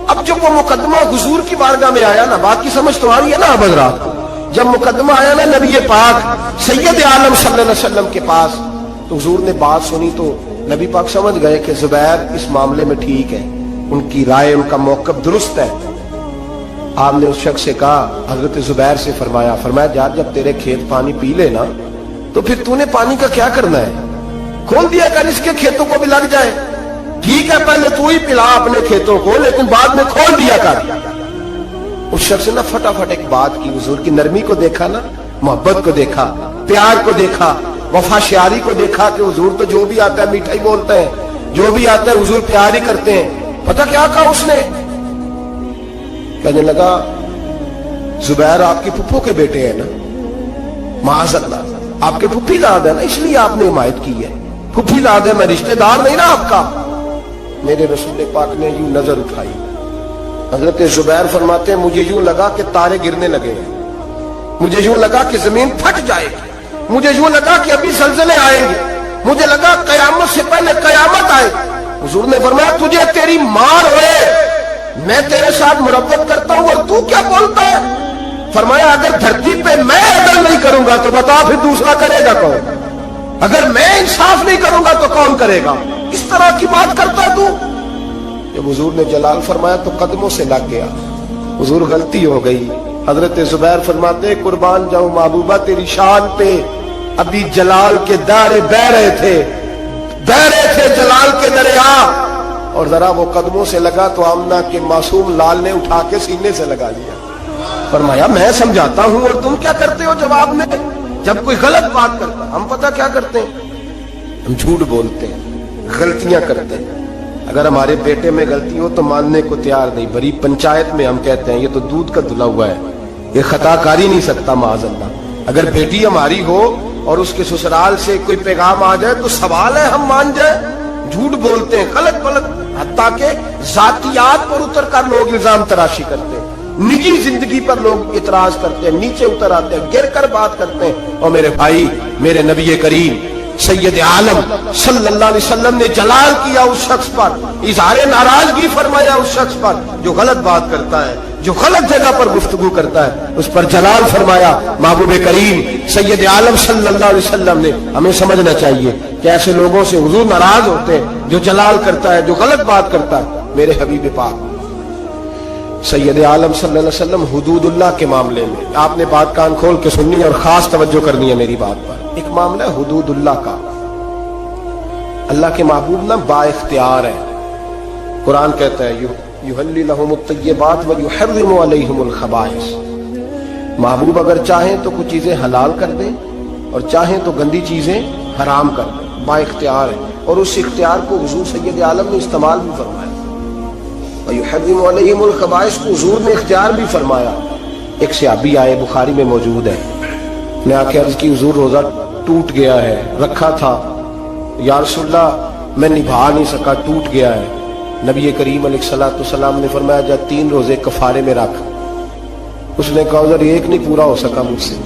اب جب وہ مقدمہ حضور کی بارگاہ میں آیا نا، بات کی سمجھ تو آ رہی ہے نا اب حضرات، جب مقدمہ آیا نا نبی پاک سید عالم صلی اللہ علیہ وسلم کے پاس، تو حضور نے بات سنی تو نبی پاک سمجھ گئے کہ زبیر اس معاملے میں ٹھیک ہے، ان کی رائے، ان کا موقف درست ہے۔ آپ نے اس شخص سے کہا، حضرت زبیر سے فرمایا یار جب تیرے کھیت پانی پی لے نا تو پھر تو نے پانی کا کیا کرنا ہے، کھول دیا کر، اس کے کھیتوں کو بھی لگ جائے، ٹھیک ہے پہلے تو ہی پلا اپنے کھیتوں کو لیکن بعد میں کھول دیا کر۔ اس شخص نے فٹافٹ ایک بات کی، حضور کی نرمی کو دیکھا نا، محبت کو دیکھا، پیار کو دیکھا، وفا شیاری کو دیکھا کہ حضور تو جو بھی آتا ہے میٹھا ہی بولتے ہیں، جو بھی آتا ہے حضور پیار ہی کرتے ہیں۔ پتہ کیا کہا اس نے؟ کہنے لگا زبیر آپ کی پھپھو کے بیٹے ہیں نا، معاذ اللہ آپ کے پھپھی لاد ہے نا، اس لیے آپ نے حمایت کی ہے، پھپھی لاد ہے، میں رشتہ دار نہیں نا آپ کا۔ میرے رسول پاک نے یوں نظر اٹھائی، حضرت زبیر فرماتے ہیں مجھے یوں لگا کہ تارے گرنے لگے ہیں، مجھے یوں لگا کہ زمین پھٹ جائے گی، مجھے یوں لگا کہ ابھی زلزلے آئیں گے، مجھے لگا قیامت سے پہلے قیامت آئے۔ حضور نے فرمایا تجھے تیری مار ہوئے، साथ मुरब्बत करता हूं और तू क्या बोलता है? फरमाया अगर धरती पे मैं अदल नहीं करूंगा तो बता फिर दूसरा करेगा कौन? अगर मैं इंसाफ नहीं करूंगा तो कौन करेगा? इस तरह की बात करता तू? जब हुजूर ने जलाल फरमाया तो कदमों से लग गया। हुजूर गलती हो गई। हजरत जुबैर फरमाते कुर्बान जाऊं महबूबा तेरी शान पे, अभी जलाल के दारे बह रहे थे जलाल के दरिया, और जरा वो कदमों से लगा तो आमना के मासूम लाल ने उठा के सीने से लगा लिया। फरमाया मैं समझाता हूं और तुम क्या करते हो जवाब में? जब कोई गलत बात करता हम पता क्या करते हैं? हम झूठ बोलते हैं, गलतियां करते हैं। अगर हमारे बेटे में गलती हो तो मानने को तैयार नहीं, बड़ी पंचायत में हम कहते हैं ये तो दूध का धुला हुआ है, ये खता कर ही नहीं सकता माअज़ल्लाह। अगर बेटी हमारी हो और उसके ससुराल से कोई पैगाम आ जाए तो सवाल है हम मान जाए? झूठ बोलते हैं, गलत गलत, हत्ता के जातियात पर उतर कर लोग इल्जाम तराशी करते हैं, निजी जिंदगी पर लोग इतराज करते हैं, नीचे उतर आते हैं, गिर कर बात करते हैं। और मेरे भाई, मेरे नबी करीम सैयद आलम सल्लल्लाहु अलैहि वसल्लम ने जलाल किया उस शख्स पर, इज़हारे नाराजगी फरमाया उस शख्स पर जो गलत बात करता है, जो गलत जगह पर गुफ्तगू करता है, उस पर जलाल फरमाया। महबूब करीम सैयद आलम सल्लल्लाहु अलैहि वसल्लम ने हमें समझना चाहिए कि ऐसे लोगों से हुजूर नाराज होते हैं जो जलाल करता है, जो गलत बात करता है। मेरे हबीब पाक सैयद आलम सल्लल्लाहु अलैहि वसल्लम हुदूदुल्लाह के मामले में, आपने बात कान खोल के सुननी है और खास तवज्जो करनी है मेरी बात पर। एक मामला है हुदूदुल्लाह का। अल्लाह के महबूब ना बाइख्तियार है। कुरान कहता है युहल्ली लहुमुत तय्यिबात व युहर्रिमु अलैहिमुल खबाइस। महबूब अगर चाहें तो कुछ चीजें हलाल कर दें और चाहें तो गंदी चीजें हराम कर दें, बाइख्तियार है। और उस इख्तियार को हुजूर सैयद आलम ने इस्तेमाल भी फरमाया। युहर्रिमु अलैहिमुल खबाइस को हुजूर ने इख्तियार भी फरमाया। एक सहाबी आए, बुखारी में मौजूद है, ने आके अर्ज की हुजूर रोजा टूट गया है, रखा था या रसूलल्लाह मैं निभा नहीं सका, टूट गया है। नबी करीम अलैहिस्सलाम ने फरमाया जा 3 रोजे कफारे में रख। उसने कहा उधर एक नहीं पूरा हो सका मुझसे।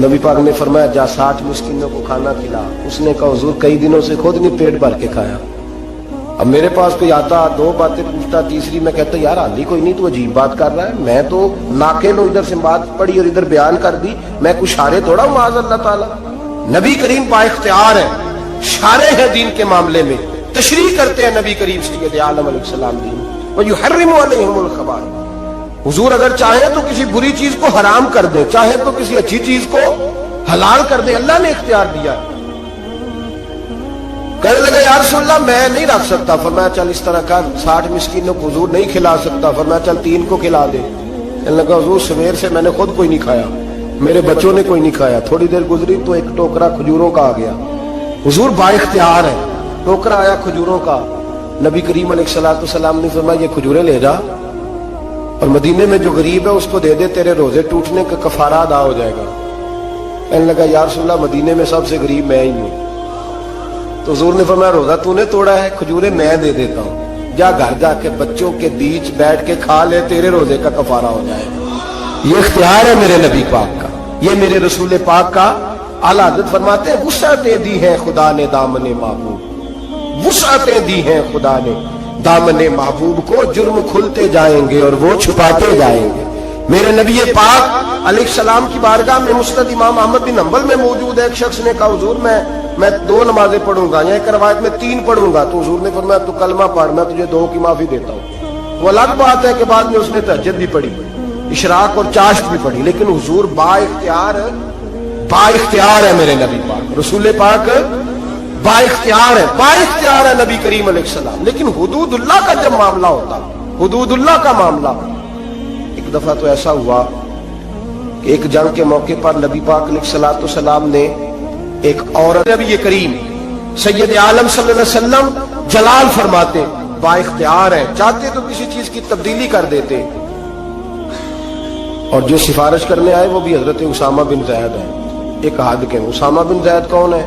नबी पाक ने फरमाया जा 60 मिस्कीनों को खाना खिला। उसने कहा हुजूर कई दिनों से खुद नहीं पेट भर के खाया। अब मेरे पास कोई आता, 2 बातें पूछता, तीसरी मैं कहता यार हाली कोई नहीं, तो अजीब बात कर रहा है, मैं तो नाके लो इधर से बात पढ़ी और इधर बयान कर दी, मैं कुछ शारे थोड़ा हूं माअज़ल्लाह ताला। नबी करीम बाइख्तियार है, शारे हैं दीन के मामले में, तशरीह करते हैं नबी करीम सैयद आलम अलैहिस्सलाम दीन। व युहर्रिमु अलैहिमुल खबाइस। हुजूर अगर चाहे तो किसी बुरी चीज को हराम कर दे, चाहे तो किसी अच्छी चीज को हलाल कर दे, अल्लाह ने इख्तियार दिया। कहने लगे या रसूलल्लाह मैं नहीं रख सकता। फरमाया चल इस तरह कर, 60 मिस्कीनों को हुजूर नहीं खिला सकता। फरमाया चल 3 को खिला दे। कहने लगा हुजूर सवेर से मैंने खुद कोई नहीं खाया, मेरे बच्चों ने कोई नहीं खाया। थोड़ी देर गुजरी तो एक टोकरा खजूरों का आ गया। हुजूर बाइख्तियार है, टोकरा आया खजूरों का। नबी करीम अलैहिस्सलाम ने फरमाया ये खजूरें ले जा और मदीने में जो गरीब है उसको दे दे, तेरे रोजे टूटने का कफारा अदा हो जाएगा। कहने लगा या रसूलल्लाह मदीने में सबसे गरीब मैं ही हूं। तो हुजूर ने फरमाया रोजा तूने तोड़ा है, खजूरें मैं दे देता हूं, जा घर जाके बच्चों के बीच बैठ के खा ले, तेरे रोजे का कफारा हो जाएगा। ये इख्तियार है मेरे नबी पाक का, ये मेरे रसूल पाक का। आला हज़रत फरमाते हैं वुसअतें दी हैं खुदा ने दामने महबूब, वुसअतें दी हैं खुदा ने दामने महबूब को, जुर्म खुलते जाएंगे और वो छुपाते जाएंगे। मेरे नबी पाक अलैहिस्सलाम की बारगाह में मुस्नद इमाम अहमद बिन हंबल में मौजूद है। एक शख्स ने कहा हुजूर मैं 2 नमाजें पढ़ूंगा, या एक रवायत में 3 पढ़ूंगा। तो हुजूर ने फरमाया तू कलमा पढ़, मैं तुझे 2 की माफी देता हूँ। वो अलग बात है कि बाद में उसने तहज्जुद भी पढ़ी, इशराक और चाश्त भी पढ़ी, लेकिन हुजूर बाइख्तियार है मेरे नबी पाक, रसूल पाक बाइख्तियार है नबी करीम अलैहिस्सलाम। लेकिन हुदूदुल्लाह का जब मामला होता, हुदूदुल्लाह का मामला, एक दफा तो ऐसा हुआ कि एक जंग के मौके पर नबी पाक अलैहिस्सलाम ने एक औरत, नबी करीम सैयद आलम सल्लल्लाहु अलैहि वसल्लम जलाल फरमाते, बाइख्तियार है, चाहते तो किसी चीज की तब्दीली कर देते। और जो सिफारिश करने आए वो भी हजरत उसामा बिन ज़ैद है। एक हद के उसामा बिन ज़ैद कौन है?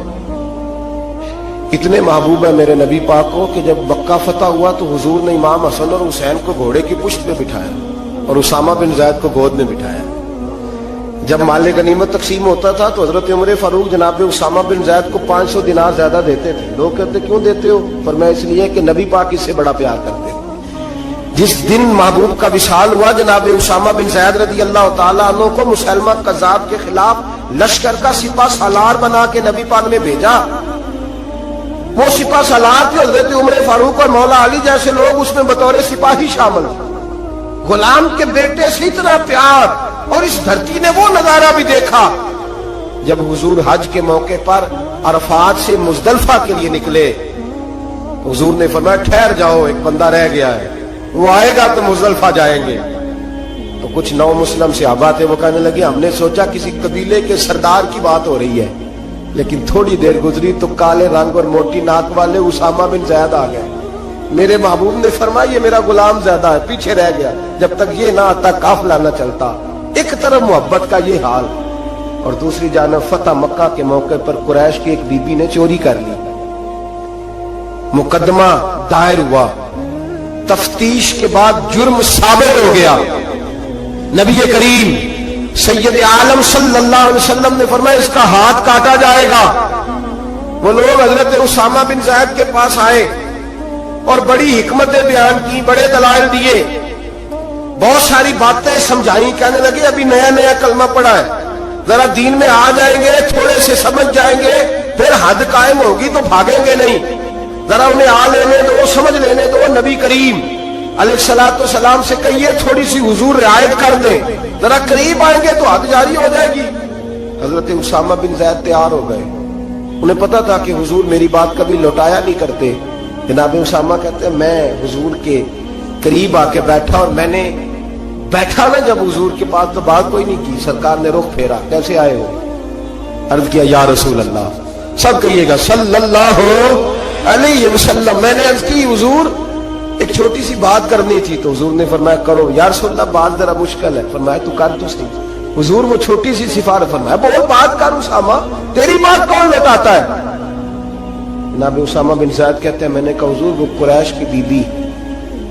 इतने महबूब है मेरे नबी पाक को कि जब मक्का फतह हुआ तो हुजूर ने इमाम हसन और हुसैन को घोड़े की पुश्त पे बिठाया और उसामा बिन ज़ैद को गोद में बिठाया। जब माल गनीमत तकसीम होता था तो हजरत उमर फारूक जनाब उसामा बिन ज़ैद को 500 दिनार ज्यादा देते थे। लोग कहते क्यों देते हो? पर मैं इसलिए कि नबी पाक इससे बड़ा प्यार करते थे। जिस दिन महबूब का विशाल हुआ, जनाब उसामा बिन ज़ैद रज़ी अल्लाह ताला अन्हु को मुसलमा कज़्ज़ाब के खिलाफ लश्कर का सिपा सालार बना के नबी पाक ने भेजा। वो सिपा सालार थे हज़रत उमर फारूक और मौला अली जैसे लोग उसमें बतौर सिपाही शामिल। गुलाम के बेटे से इतना प्यार, और इस धरती ने वो नजारा भी देखा जब हुजूर हज के मौके पर अरफात से मुज़दलिफा के लिए निकले। हुजूर ने फरमाया ठहर जाओ, एक बंदा रह गया है, वो आएगा तो मुज़दलिफा जाएंगे। तो कुछ नौ मुस्लिम सहाबा थे, वो कहने लगे हमने सोचा किसी कबीले के सरदार की बात हो रही है, लेकिन थोड़ी देर गुजरी तो काले रंग और मोटी नाक वाले उसामा बिन ज़ैद आ गए। मेरे महबूब ने फरमाया ये मेरा गुलाम ज़्यादा है, पीछे रह गया, जब तक ये ना आता काफिला ना चलता। एक तरफ मोहब्बत का ये हाल, और दूसरी जानब फतह मक्का के मौके पर कुरैश की एक बीबी ने चोरी कर ली। मुकदमा दायर हुआ, तफ्तीश के बाद जुर्म साबित हो गया। नबी करीम सैयद आलम सल्लल्लाहु अलैहि वसल्लम ने फरमाया इसका हाथ काटा जाएगा। वो लोग हजरत उसामा बिन ज़ैद के पास आए और बड़ी हिकमतें बयान की, बड़े दलाइल दिए, बहुत सारी बातें समझाई। कहने लगे अभी नया नया कलमा पड़ा है, जरा दीन में आ जाएंगे, थोड़े से समझ जाएंगे, फिर हद कायम होगी तो भागेंगे नहीं। जरा उन्हें आ लेने दो, समझ लेने दो। नबी करीम अलैहिस्सलातु सलाम से कहिए थोड़ी सी हुजूर रियायत कर दे, जरा करीब आएंगे तो हद जारी हो जाएगी। हजरत उसामा बिन ज़ैद तैयार हो गए। उन्हें पता था कि हुजूर मेरी बात कभी लौटाया नहीं करते। जनाब उसामा कहते हैं मैं हुजूर के करीब आके बैठा, और मैंने बैठा ना जब हुजूर के पास तो बात कोई नहीं की। सरकार ने रुख फेरा, कैसे आए हो? अर्ज किया या रसूल अल्लाह, सब कहिएगा सल्लल्लाहु अलैहि वसल्लम। मैंने अर्ज की हुजूर एक छोटी सी बात करनी थी। तो हुजूर ने फरमाया करो। या रसूल अल्लाह बात जरा मुश्किल है। फरमाया तू कर तो सही। हुजूर वो छोटी सी सिफारिश, फरमाया बोल बात कर उसामा, तेरी बात कौन लौटाता है? जनाब उसामा बिन ज़ैद कहते हैं मैंने कहा हुजूर वो कुरैश की बीबी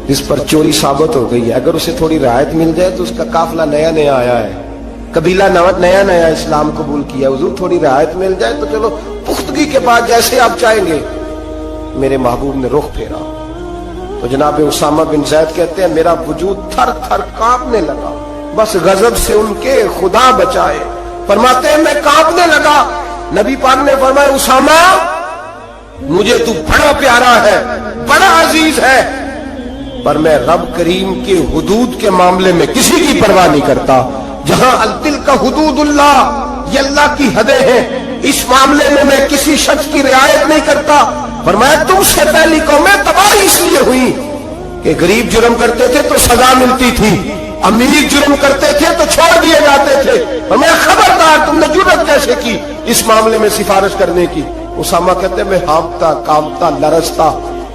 जिस पर चोरी साबित हो गई है, अगर उसे थोड़ी रियायत मिल जाए तो उसका काफिला नया नया आया है, कबीला नया नया इस्लाम कबूल किया, हुजूर थोड़ी रियायत मिल जाए तो चलो पुख्तगी के बाद जैसे आप चाहेंगे। मेरे महबूब ने रुख फेरा तो जनाब उसामा बिन ज़ैद कहते हैं मेरा वजूद थर थर कांपने लगा, बस गजब से उनके खुदा बचाए। फरमाते हैं मैं कांपने लगा। नबी पाक ने फरमाया उसामा मुझे तू बड़ा प्यारा है, बड़ा अजीज है, पर मैं रब करीम के हुदूद के मामले में किसी की परवाह नहीं करता। जहां अल-तिल का हुदूदुल्लाह, ये अल्लाह की हदें हैं, इस मामले में मैं किसी शख्स की रियायत नहीं करता। फरमाया तुमसे पहली कौमें तबाही इसलिए हुई कि गरीब जुर्म करते थे तो सजा मिलती थी, अमीर जुर्म करते थे तो छोड़ दिए जाते थे। फरमाया खबरदार तुमने जुर्रत कैसे की इस मामले में सिफारिश करने की? उसामा कहते मैं हाँफता कांपता लरजता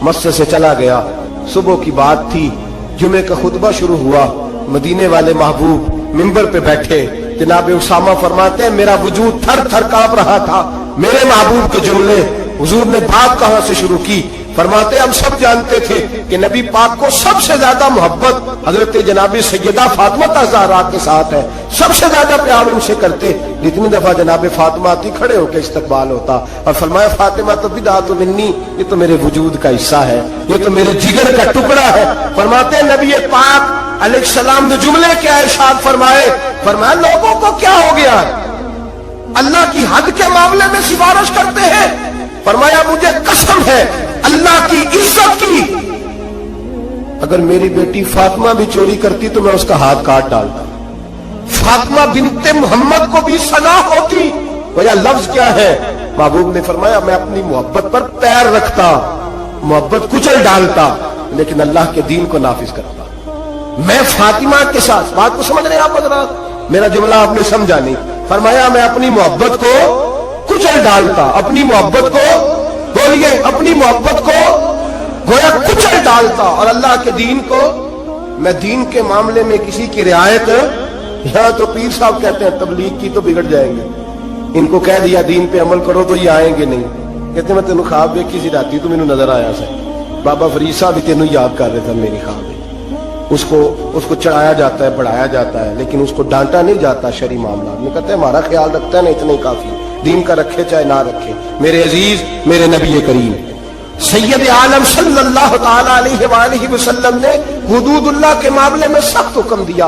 मस्जिद से चला गया। सुबह की बात थी, जुमे का खुतबा शुरू हुआ, मदीने वाले महबूब मिंबर पे बैठे। जनाब उसामा फरमाते हैं मेरा वजूद थर थर कांप रहा था। मेरे महबूब के जुमले, हुजूर ने बात कहां से शुरू की? फरमाते हम सब जानते थे कि नबी पाक को सबसे ज्यादा मोहब्बत हजरत जनाब सैयदा फातिमा ज़हरा के साथ है, सबसे ज्यादा प्यार उनसे करते। जितनी दफा जनाब फातिमा आती खड़े होकर इस्तकबाल होता और फरमाया फातिमा तो बिदात मिन्नी, ये तो मेरे वजूद का हिस्सा है, ये तो मेरे जिगर का टुकड़ा है। फरमाते नबी पाक अलैहिस्सलाम ने जुमले क्या इरशाद फरमाए? फरमाया लोगों को क्या हो गया, अल्लाह की हद के मामले में सिफारिश करते हैं। फरमाया मुझे कसम है अल्लाह की इज्जत की, अगर मेरी बेटी फातिमा भी चोरी करती तो मैं उसका हाथ काट डालता। फातिमा बिनते मोहम्मद को भी सजा होती। वजह लफ्ज क्या है? महबूब ने फरमाया मैं अपनी मोहब्बत पर पैर रखता, मोहब्बत कुचल डालता, लेकिन अल्लाह के दीन को नाफिज करता। मैं फातिमा के साथ, बात को समझ रहे हैं आप हज़रात? मेरा जुमला आपने समझा नहीं। फरमाया मैं अपनी मोहब्बत को कुचल डालता, अपनी मोहब्बत को, बोलिए अपनी मोहब्बत को गोया कुचल डालता, और अल्लाह के दीन को, मैं दीन के मामले में किसी की रियायत, यहां तो पीर साहब कहते हैं तबलीग की तो बिगड़ जाएंगे, इनको कह दिया दीन पे अमल करो तो ये आएंगे नहीं। कहते मैं तेन ख्वाब देखी सी राती तो मैनू नजर आया सा बाबा फरीद साहब भी तेन याद कर रहे थे मेरी ख्वाब में। उसको चढ़ाया जाता है, बढ़ाया जाता है, लेकिन उसको डांटा नहीं जाता शरी मामला में। कहते हैं हमारा ख्याल रखता है ना, इतना ही काफी, दीन का रखे चाहे ना रखे। मेरे अजीज, मेरे नबी करीम سید عالم صلی اللہ تعالی علیہ وآلہ وسلم نے حدود اللہ کے معاملے میں سخت حکم دیا.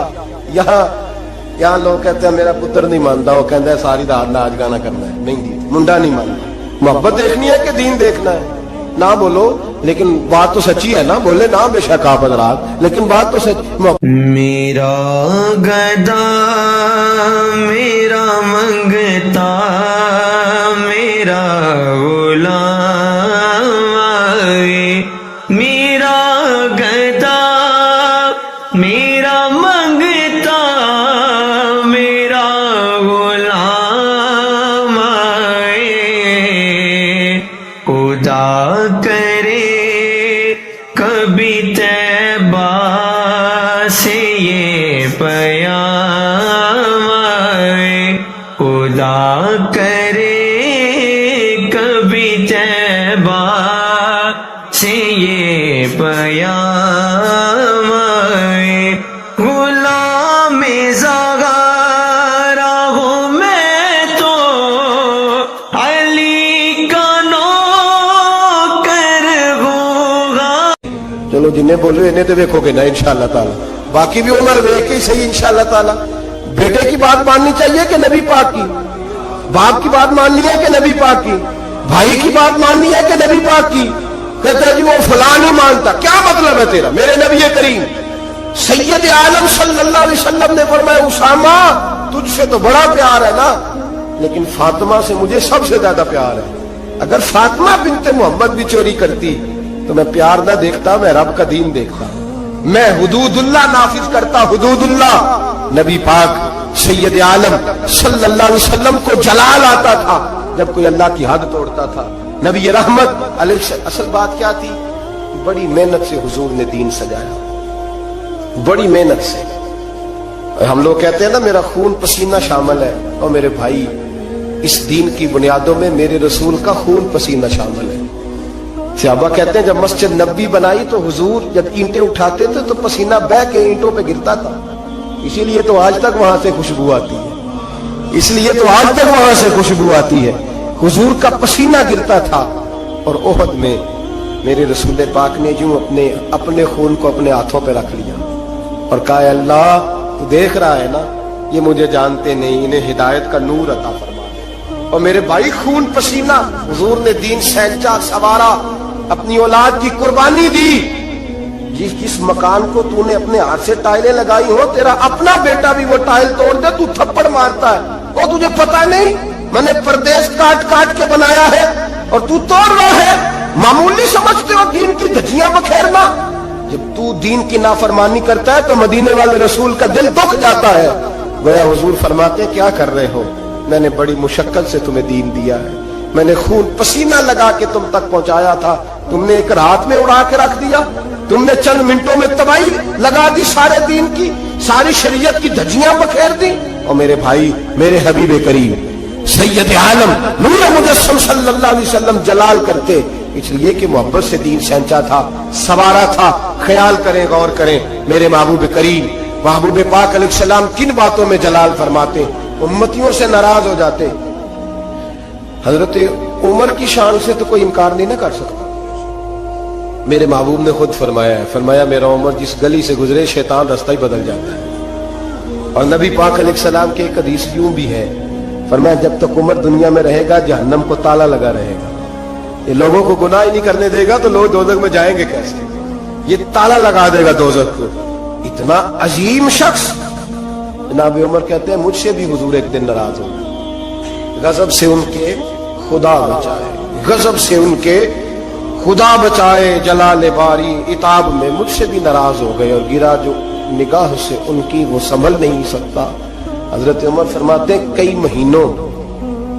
یہاں لوگ کہتے ہیں میرا پتر نہیں مانتا, وہ کہتا ہے ساری رات ناچ گانا کرنا ہے. نہیں جی, منڈا نہیں مانتا. محبت دیکھنی ہے کہ دین دیکھنا ہے؟ نہ بولو لیکن بات تو سچی ہے نا, بولے نہ بے شک آپ حضرات, لیکن بات تو سچ. میرا گدا میرا منگتا میرا غلام آئے, میرا گدا میرا منگتا میرا غلام آئے, خدا کرے کبھی طیبہ سے یہ پیام آئے, خدا کرے کبھی طیبہ سے یہ پیام آئے, غلام زغارا ہوں میں تو علی کا نوکر ہوگا. چلو جنہیں بول رہے انہیں تو دیکھو گے نا انشاءاللہ تعالی, باقی بھی عمر دیکھ کے صحیح انشاءاللہ تعالی. بیٹے کی بات ماننی چاہیے کہ نبی پاک کی؟ باپ کی بات ماننی ہے کہ نبی پاک کی؟ بھائی کی بات ماننی ہے کہ نبی پاک کی؟ کہتا ہے جی وہ فلاں نہیں مانتا. کیا مطلب ہے تیرا؟ میرے نبی کریم سید عالم صلی اللہ علیہ وسلم نے فرمایا اسامہ تجھ سے تو بڑا پیار ہے نا, لیکن فاطمہ سے مجھے سب سے زیادہ پیار ہے. اگر فاطمہ بنت محمد بھی چوری کرتی تو میں پیار نہ دیکھتا, میں رب کا دین دیکھتا. میں حدود اللہ نافذ کرتا, حدود اللہ. نبی پاک سید عالم صلی اللہ علیہ وسلم کو جلال آتا تھا جب کوئی اللہ کی حد توڑتا تھا. نبی رحمت علیہ اصل بات کیا تھی؟ بڑی محنت سے حضور نے دین سجایا, بڑی محنت سے. ہم لوگ کہتے ہیں نا میرا خون پسینہ شامل ہے, اور میرے بھائی اس دین کی بنیادوں میں میرے رسول کا خون پسینہ شامل ہے. صحابہ کہتے ہیں جب مسجد نبوی بنائی تو حضور جب اینٹیں اٹھاتے تھے تو پسینہ بہہ کے اینٹوں پہ گرتا تھا, اسی لیے تو آج تک وہاں سے خوشبو آتی ہے, اس لیے تو آج تک وہاں سے خوشبو آتی ہے. حضور کا پسینہ گرتا تھا. اور احد میں میرے رسول پاک نے یوں اپنے خون کو اپنے ہاتھوں پہ رکھ لیا اور کہا اے اللہ تو دیکھ رہا ہے نا, یہ مجھے جانتے نہیں, انہیں ہدایت کا نور عطا فرما دے. اور میرے بھائی خون پسینہ حضور نے دین سینچا, سوارا, اپنی اولاد کی قربانی دی. جس مکان کو تو نے اپنے ہاتھ سے ٹائلیں لگائی ہو, تیرا اپنا بیٹا بھی وہ ٹائل توڑ دے تو تھپڑ مارتا ہے, اور تجھے پتا نہیں میں نے پردیس کاٹ کاٹ کے بنایا ہے اور تو توڑ رہا ہے. معمولی سمجھتے ہو دین کی دھجیاں بکھیرنا؟ جب تو دین کی نافرمانی کرتا ہے تو مدینے والے رسول کا دل دکھ جاتا ہے. گویا حضور فرماتے کیا کر رہے ہو, میں نے بڑی مشقت سے تمہیں دین دیا ہے, میں نے خون پسینہ لگا کے تم تک پہنچایا تھا, تم نے ایک رات میں اڑا کے رکھ دیا, تم نے چند منٹوں میں تباہی لگا دی سارے دین کی, ساری شریعت کی دھجیاں بکھیر دی. اور میرے بھائی میرے حبیب کریم سید عالم نور مجسم صلی اللہ علیہ وسلم جلال کرتے اس لیے کہ محبت سے دین سینچا تھا, سوارا تھا. خیال کریں, غور کریں, میرے محبوب کریم محبوب پاک علیہ السلام کن باتوں میں جلال فرماتے, امتیوں سے ناراض ہو جاتے. حضرت عمر کی شان سے تو کوئی انکار نہیں نہ کر سکتا. میرے محبوب نے خود فرمایا میرا عمر جس گلی سے گزرے شیطان رستہ ہی بدل جاتا ہے. اور نبی پاک علیہ السلام کی ایک حدیث یوں بھی ہے, فرمایا جب تک عمر دنیا میں رہے گا جہنم کو تالا لگا رہے گا, یہ لوگوں کو گناہ ہی نہیں کرنے دے گا تو لوگ دوزخ میں جائیں گے کیسے, یہ تالا لگا دے گا دوزخ کو. اتنا عظیم شخص جناب عمر کہتے ہیں مجھ سے بھی حضور ایک دن ناراض ہو گئے, غضب سے ان کے خدا بچائے, غضب سے ان کے خدا بچائے, جلال باری عتاب میں مجھ سے بھی ناراض ہو گئے, اور گرا جو نگاہ سے ان کی وہ سنبھل نہیں سکتا. حضرت عمر فرماتے ہیں کئی مہینوں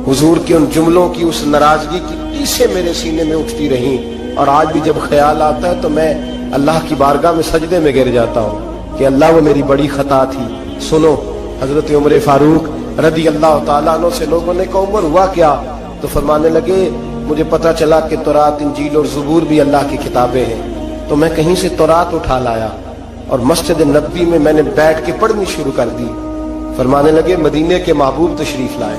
حضور کے ان جملوں کی اس ناراضگی کی ٹیسیں میرے سینے میں اٹھتی رہیں, اور آج بھی جب خیال آتا ہے تو میں اللہ کی بارگاہ میں سجدے میں گر جاتا ہوں کہ اللہ وہ میری بڑی خطا تھی. سنو حضرت عمر فاروق رضی اللہ تعالیٰ عنہ سے لوگوں نے کہا عمر ہوا کیا, تو فرمانے لگے مجھے پتا چلا کہ تورات, انجیل اور زبور بھی اللہ کی کتابیں ہیں, تو میں کہیں سے تورات اٹھا لایا اور مسجد نبوی میں میں نے بیٹھ کے پڑھنی شروع کر دی. فرمانے لگے مدینے کے محبوب تشریف لائے,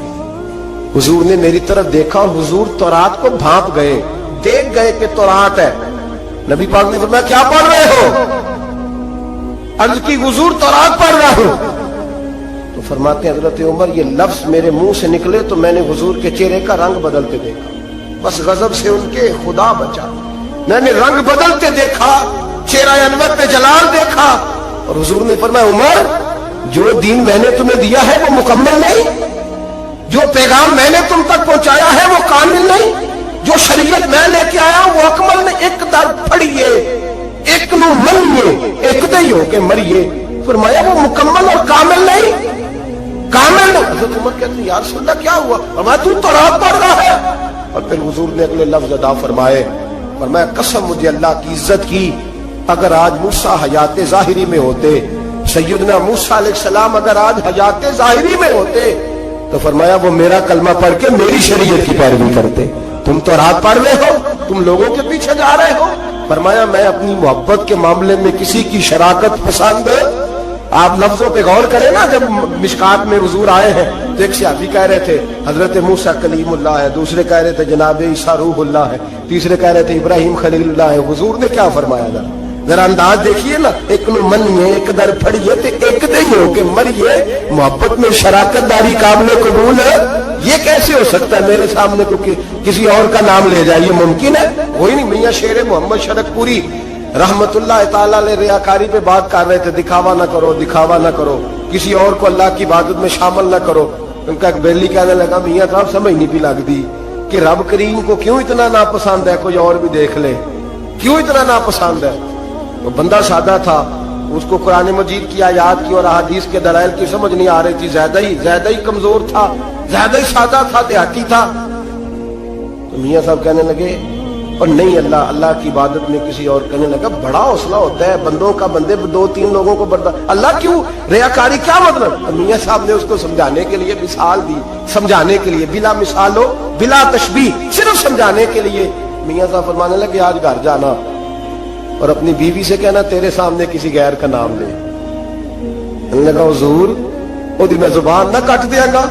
حضور نے میری طرف دیکھا اور حضور تورات کو بھانپ گئے, देख गए कि तौरात है। नबी पाक ने फरमाया क्या पढ़ रहे हो? अर्ज की हुजूर तौरात पढ़ रहा हूं। तो फरमाते हैं हजरत उमर ये लफ्ज मेरे मुंह से निकले तो मैंने हुजूर के चेहरे का रंग बदलते देखा, बस गजब से उनके खुदा बचा। मैंने रंग बदलते देखा, चेहरा अनवर पे जलाल देखा, और हुजूर ने फरमाया उमर जो दीन मैंने तुम्हें दिया है वो मुकम्मल नहीं, जो पैगाम मैंने तुम तक पहुंचाया है वो कामिल नहीं, जो शरीयत मैं लेके आया वो अकमल ने एक दर पढ़िए एक नु मनिए एक दे हो के मरिए। फरमाया वो मुकम्मल और कामिल नहीं, कामिल नहीं। हजरत उमर कहते हैं यार सुनना क्या हुआ? फरमाया तू तौरात पढ़ रहा है। और फिर हुजूर ने अगले लफ्ज अदा फरमाए, फरमाया कसम मुझे अल्लाह की इज्जत की, अगर आज मूसा हयात जाहिरी में होते, सैयदना मूसा अलैहिस्सलाम अगर आज हयात जाहिरी में होते, तो फरमाया वो मेरा कलमा पढ़ के मेरी शरीयत की पैरवी करते। तुम तो रात पढ़ रहे हो, तुम लोगों के पीछे जा रहे हो। फरमाया मैं अपनी मोहब्बत के मामले में किसी की शराकत पसंद। आप लफ्जों पे गौर करें ना, जब मिशकात में हुजूर आए हैं तो एक सहाबी कह रहे थे हजरत मूसा कलीमुल्लाह है, दूसरे कह रहे थे जनाब ईसा रूहुल्लाह है, तीसरे कह रहे थे इब्राहिम खलीलुल्लाह है। हुजूर ने क्या फरमाया था? जरा अंदाज देखिए ना, एक नु मनिए एक दर फड़िए ते एक दे हो के मरिए। मोहब्बत में शराकत दारी काबिल कबूल है, ये कैसे हो सकता है? मेरे सामने को किसी और का नाम ले जाए, ये मुमकिन है? वही नहीं। मियां शेर मोहम्मद शरकपुरी रहमतुल्लाह ताला अलैह रियाकारी पे बात कर रहे थे, दिखावा ना करो, दिखावा ना करो, किसी और को अल्लाह की इबादत में शामिल ना करो। उनका एक बेली कहने लगा मियां साहब समझ नहीं भी लगती कि रब करीम को क्यों इतना नापसंद है, कोई और भी देख ले, क्यों इतना नापसंद है? वो बंदा सादा था, उसको कुरान मजीद की आयात की और अहादीस के दलाइल की समझ नहीं आ रही थी, ज्यादा ही कमजोर था, ज्यादा ही सादा था, देहाती था। तो मियां साहब कहने लगे और नहीं अल्लाह की इबादत में किसी और। कहने लगा बड़ा हौसला होता है बंदों का, बंदे दो तीन लोगों को बर्दाश्त, अल्लाह क्यों? रियाकारी क्या मतलब? मियां साहब ने उसको समझाने के लिए मिसाल दी, समझाने के लिए, बिला मिसाल हो बिला तशबीह, सिर्फ समझाने के लिए। मियां साहब फरमाने लगे आज घर जाना और अपनी बीवी से कहना तेरे सामने किसी गैर का नाम ले। कहने लगा हुजूर ओदी मैं जुबान ना कट दियागा,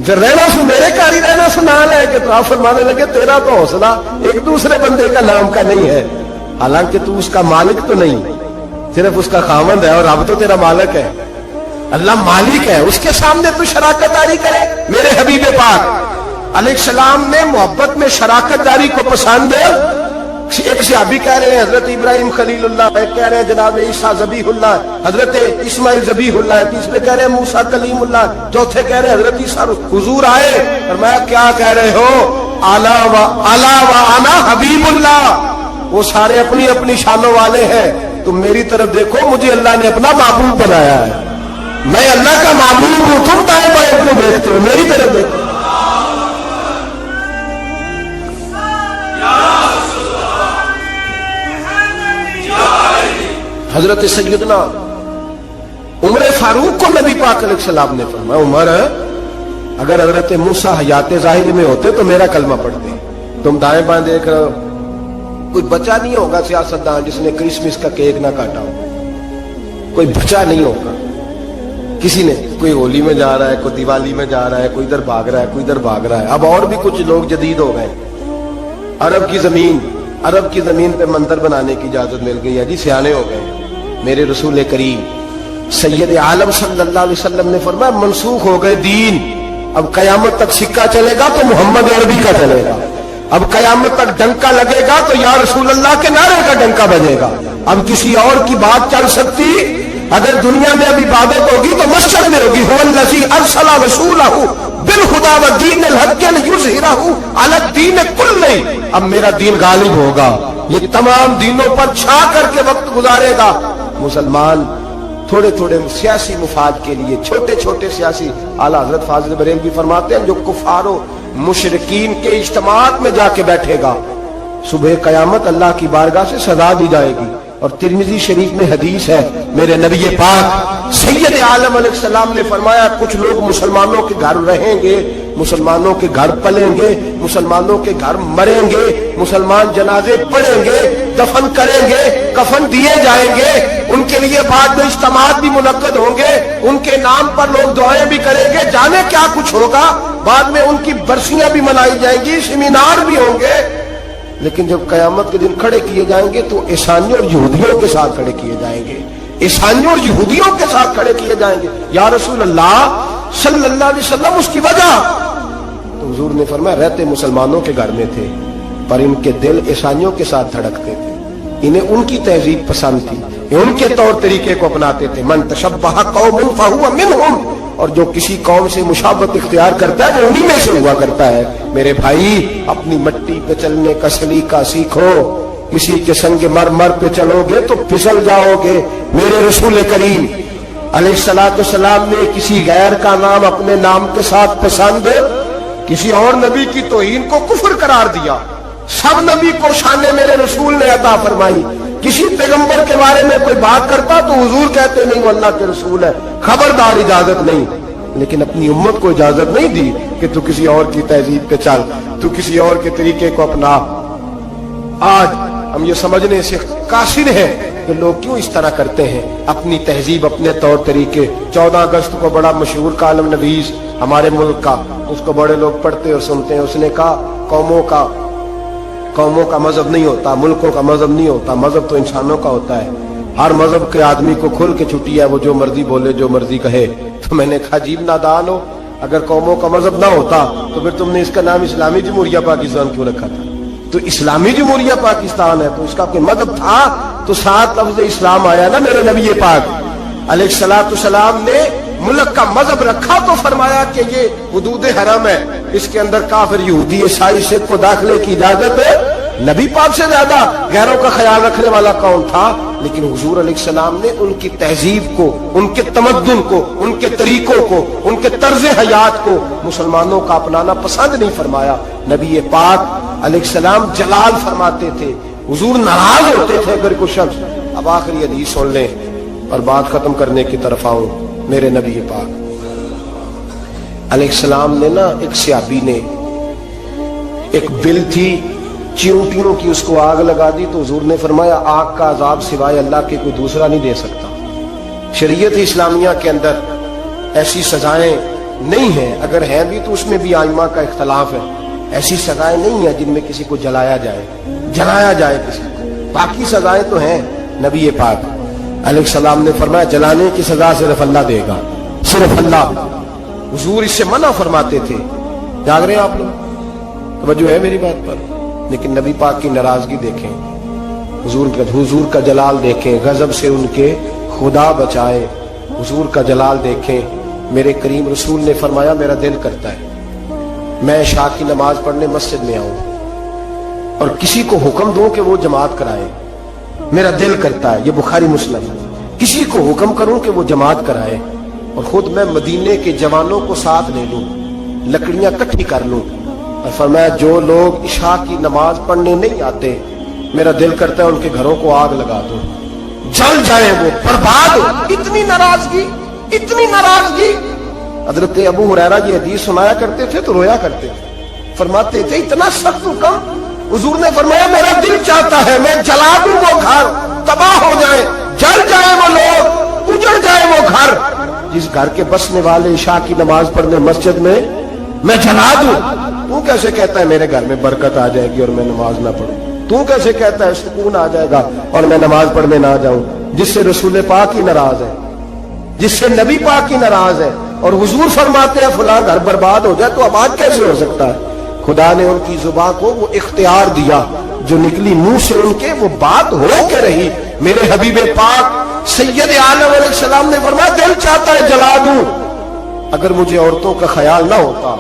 फिर रहना सु मेरे घर ही रहना सु ना लेके। तो आप फरमाने लगे तेरा तो हौसला एक दूसरे बंदे का नाम का नहीं है, हालांकि तू उसका मालिक तो नहीं, सिर्फ उसका खामंद है, और अब तो तेरा मालिक है, अल्लाह मालिक है, उसके सामने तू शराकतदारी करे। मेरे हबीब पाक अलैहिस्सलाम ने मोहब्बत में शराकतदारी को पसंद है। एक सहाबी कह रहे हैं हजरत इब्राहिम खलीलुल्लाह, एक कह रहे हैं जनाब ईसा ज़बीहुल्लाह, हजरत इस्माइल ज़बीहुल्लाह, तीसरे कह रहे हैं मूसा कलीमुल्लाह, चौथे कह रहे हैं हजरत ईसा। हुजूर आए और मैं क्या कह रहे हो? आला व आना हबीबुल्लाह। वो सारे अपनी अपनी शानों वाले हैं, तुम मेरी तरफ देखो, मुझे अल्लाह ने अपना महबूब बनाया है, मैं अल्लाह का महबूब हूं। तुम दाएं बाएं क्यों देखते हो? मेरी तरफ देखो। हजरत सैयदना उमर फारूक को नबी पाक अलैहिस्सलाम ने फरमाया उमर अगर हजरत मूसा हयात जाहिर में होते तो मेरा कलमा पढ़ते। तुम दाएं बाएं देख रहे हो, कोई बचा नहीं होगा सियासतदान जिसने क्रिसमस का केक ना काटा हो, कोई बचा नहीं होगा। किसी ने, कोई होली में जा रहा है, कोई दिवाली में जा रहा है, कोई इधर भाग रहा है, कोई इधर भाग रहा है। अब और भी कुछ लोग जदीद हो गए, अरब की जमीन पे मंदिर बनाने की इजाजत मिल गई है जी, सियाने हो गए। मेरे रसूल करीम सैयद आलम सल्लल्लाहु अलैहि वसल्लम ने फरमाया मनसूख हो गए दीन, अब कयामत तक सिक्का चलेगा तो मोहम्मद अरबी का चलेगा, अब कयामत तक डंका लगेगा तो या रसूल अल्लाह के नारे का डंका बजेगा। अब किसी और की बात चल सकती? अगर दुनिया में अब इबादत होगी तो मस्जिद में होगी। हुवल्लज़ी अरसला रसूलहु बिलहुदा व दीनिल हक़ लियुज़हिरहु अला दीन कुल्लिही। अब मेरा दीन गालिब होगा, ये तमाम दीनों पर छा करके वक्त गुजारेगा। मुसलमान थोड़े थोड़े सियासी मुफाद के लिए, छोटे छोटे सियासी, आला हजरत फाजिल बरेलवी फरमाते हैं जो कुफारो मुशरिकीन के इज्तिमात में जाके बैठेगा, सुबह कयामत अल्लाह की बारगाह से सजा दी जाएगी। और तिरमिजी शरीफ में हदीस है, मेरे नबी पाक सैयद आलम अलैहिस्सलाम ने फरमाया कुछ लोग मुसलमानों के घर रहेंगे, मुसलमानों के घर पलेंगे, मुसलमानों के घर मरेंगे, मुसलमान जनाजे पढ़ेंगे, दफन करेंगे, कफन दिए जाएंगे, उनके लिए बाद में इज्तिमात भी मुनक्कद होंगे, उनके नाम पर लोग दुआएं भी करेंगे, जाने क्या कुछ होगा, बाद में उनकी बरसियां भी मनाई जाएंगी, सेमिनार भी होंगे। लेकिन जब कयामत के दिन खड़े किए जाएंगे तो ईसानियों और यहूदियों के साथ खड़े किए जाएंगे, ईसानियों और यहूदियों के साथ खड़े किए जाएंगे। या रसूल अल्लाह सल्लल्लाहु अलैहि वसल्लम, उसकी वजह? तो हुजूर ने फरमाया, रहते मुसलमानों के घर में थे पर इनके दिल ईसानियों के साथ धड़कते थे, इन्हें उनकी तहजीब पसंद थी, ये उनके तौर तरीके को अपनाते थे। मन तशब्बह कौमन फहुव मिनहुम, और जो किसी कौम से मुशाबत इख्तियार करता है वो उन्हीं में से हुआ करता है। मेरे भाई, अपनी मट्टी पे चलने का सलीका सीखो, किसी के संग मर पे चलोगे तो फिसल जाओगे। मेरे रसूल करीम अलैहिस्सलाम ने किसी गैर का नाम अपने नाम के साथ पसंद, किसी और नबी की तौहीन को कुफ्र करार दिया। सब नबी को शान मेरे रसूल ने अता फरमाई। किसी पैगंबर के बारे में कोई बात करता तो हुजूर कहते नहीं वो अल्लाह के रसूल है, खबरदार इजाजत नहीं। लेकिन अपनी उम्मत को इजाजत नहीं दी कि तू किसी और की तहजीब पे चल, तू किसी और के तरीके को अपना। आज हम ये समझने से कासिर हैं कि लोग क्यों इस तरह करते हैं, अपनी तहजीब, अपने तौर तरीके। 14 अगस्त को बड़ा मशहूर कालम नवीस हमारे मुल्क का, उसको बड़े लोग पढ़ते और सुनते हैं। उसने कहा कौमों का मजहब नहीं होता, मुल्कों का मजहब नहीं होता, मजहब तो इंसानों का होता है। हर मजहब के आदमी को खुल के छुट्टी है, वो जो मर्जी बोले, जो मर्जी कहे। तो मैंने कहा अजीब नादान हो, अगर कौमों का मजहब ना होता तो फिर तुमने इसका नाम इस्लामी जमहूरिया पाकिस्तान क्यों रखा था? तो इस्लामी जमहूरिया पाकिस्तान है तो इसका कोई मजहब था तो 7 लफ्ज़ इस्लाम आया ना। मेरे नबी पाक अलैहिस्सलाम ने मुल्क का मजहब रखा तो फरमाया कि ये हुदूद हरम है, इसके अंदर काफिर, यहूदी, ईसाई, सिख को दाखिले की इजाजत है। नबी पाक से ज्यादा गैरों का ख्याल रखने वाला कौन था? लेकिन हुजूर अलैहिस्सलाम ने उनकी तहजीब को, उनके तमद्दुन को, उनके तरीकों को, उनके तर्ज हयात को मुसलमानों का अपनाना पसंद नहीं फरमाया। नबी पाक अलैहिस्सलाम जलाल फरमाते थे, हुजूर नाराज होते थे अगर कुछ शख्स। अब आखिरी हदीस सुन लें और बात खत्म करने की तरफ आऊं। मेरे नबी पाक अलैहिस्सलाम ने ना, एक सहाबी ने, एक बिल थी चींटियों की, उसको आग लगा दी तो हुजूर ने फरमाया आग का अजाब सिवाय अल्लाह के कोई दूसरा नहीं दे सकता। शरीयत इस्लामिया के अंदर ऐसी सजाएं नहीं है, अगर हैं भी तो उसमें भी आइमा का इख्तलाफ है। ऐसी सजाएं नहीं है जिनमें किसी को जलाया जाए किसी को। बाकी सजाएं तो हैं। नबी पाक अलैहिस्सलाम ने फरमाया जलाने की सजा सिर्फ अल्लाह देगा, सिर्फ अल्लाह। हुजूर इससे मना फरमाते थे। जाग रहे हैं आप लोग? तवज्जो है मेरी बात पर? लेकिन नबी पाक की नाराजगी देखें, हुजूर का जलाल देखें, गजब से उनके खुदा बचाए। हुजूर का जलाल देखें। मेरे करीम रसूल ने फरमाया मेरा दिल करता है मैं इशा की नमाज पढ़ने मस्जिद में आऊं और किसी को हुक्म दूं कि वो जमात कराए। मेरा दिल करता है, ये बुखारी मुस्लिम, किसी को हुक्म करूं कि वो जमात कराए और खुद मैं मदीने के जवानों को साथ ले लूं, लकड़ियां इकट्ठी कर लूं। और फरमाया जो लोग इशा की नमाज पढ़ने नहीं आते, मेरा दिल करता है उनके घरों को आग लगा दूं, जल जाए, वो बर्बाद हो। इतनी नाराजगी। हजरत अबू हुरैरा ये हदीस सुनाया करते थे तो रोया करते थे। फरमाते थे इतना सख्त हुक्म। हुजूर ने फरमाया मेरा दिल चाहता है मैं जला दूं वो घर, तबाह हो जाए, जल जाए वो लोग, उजड़ जाए वो घर। जिस घर के बसने वाले इशा की नमाज पढ़ने मस्जिद में, मैं जला दूं। तू कैसे कहता है मेरे घर में बरकत आ जाएगी और मैं नमाज ना पढ़ूं? तू कैसे कहता है सुकून आ जाएगा और मैं नमाज पढ़ने ना जाऊं? जिससे रसूल पाक ही नाराज है, जिससे नबी पाक ही नाराज है। और हुजूर फरमाते हैं फलां घर बर्बाद हो जाए तो अब आज कैसे हो सकता है? खुदा ने उनकी जुबान को वो इख्तियार दिया, जो निकली मुंह से उनके वो बात हो के रही। मेरे हबीब पाक सैयद आलम अलैहिस्सलाम ने फरमाया दिल चाहता है जला दूं। अगर मुझे औरतों का ख्याल ना होता,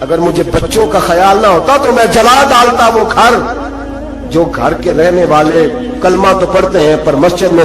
अगर मुझे बच्चों का ख्याल ना होता तो मैं जला डालता वो घर। जो घर के रहने वाले कलमा तो पढ़ते हैं पर मस्जिद में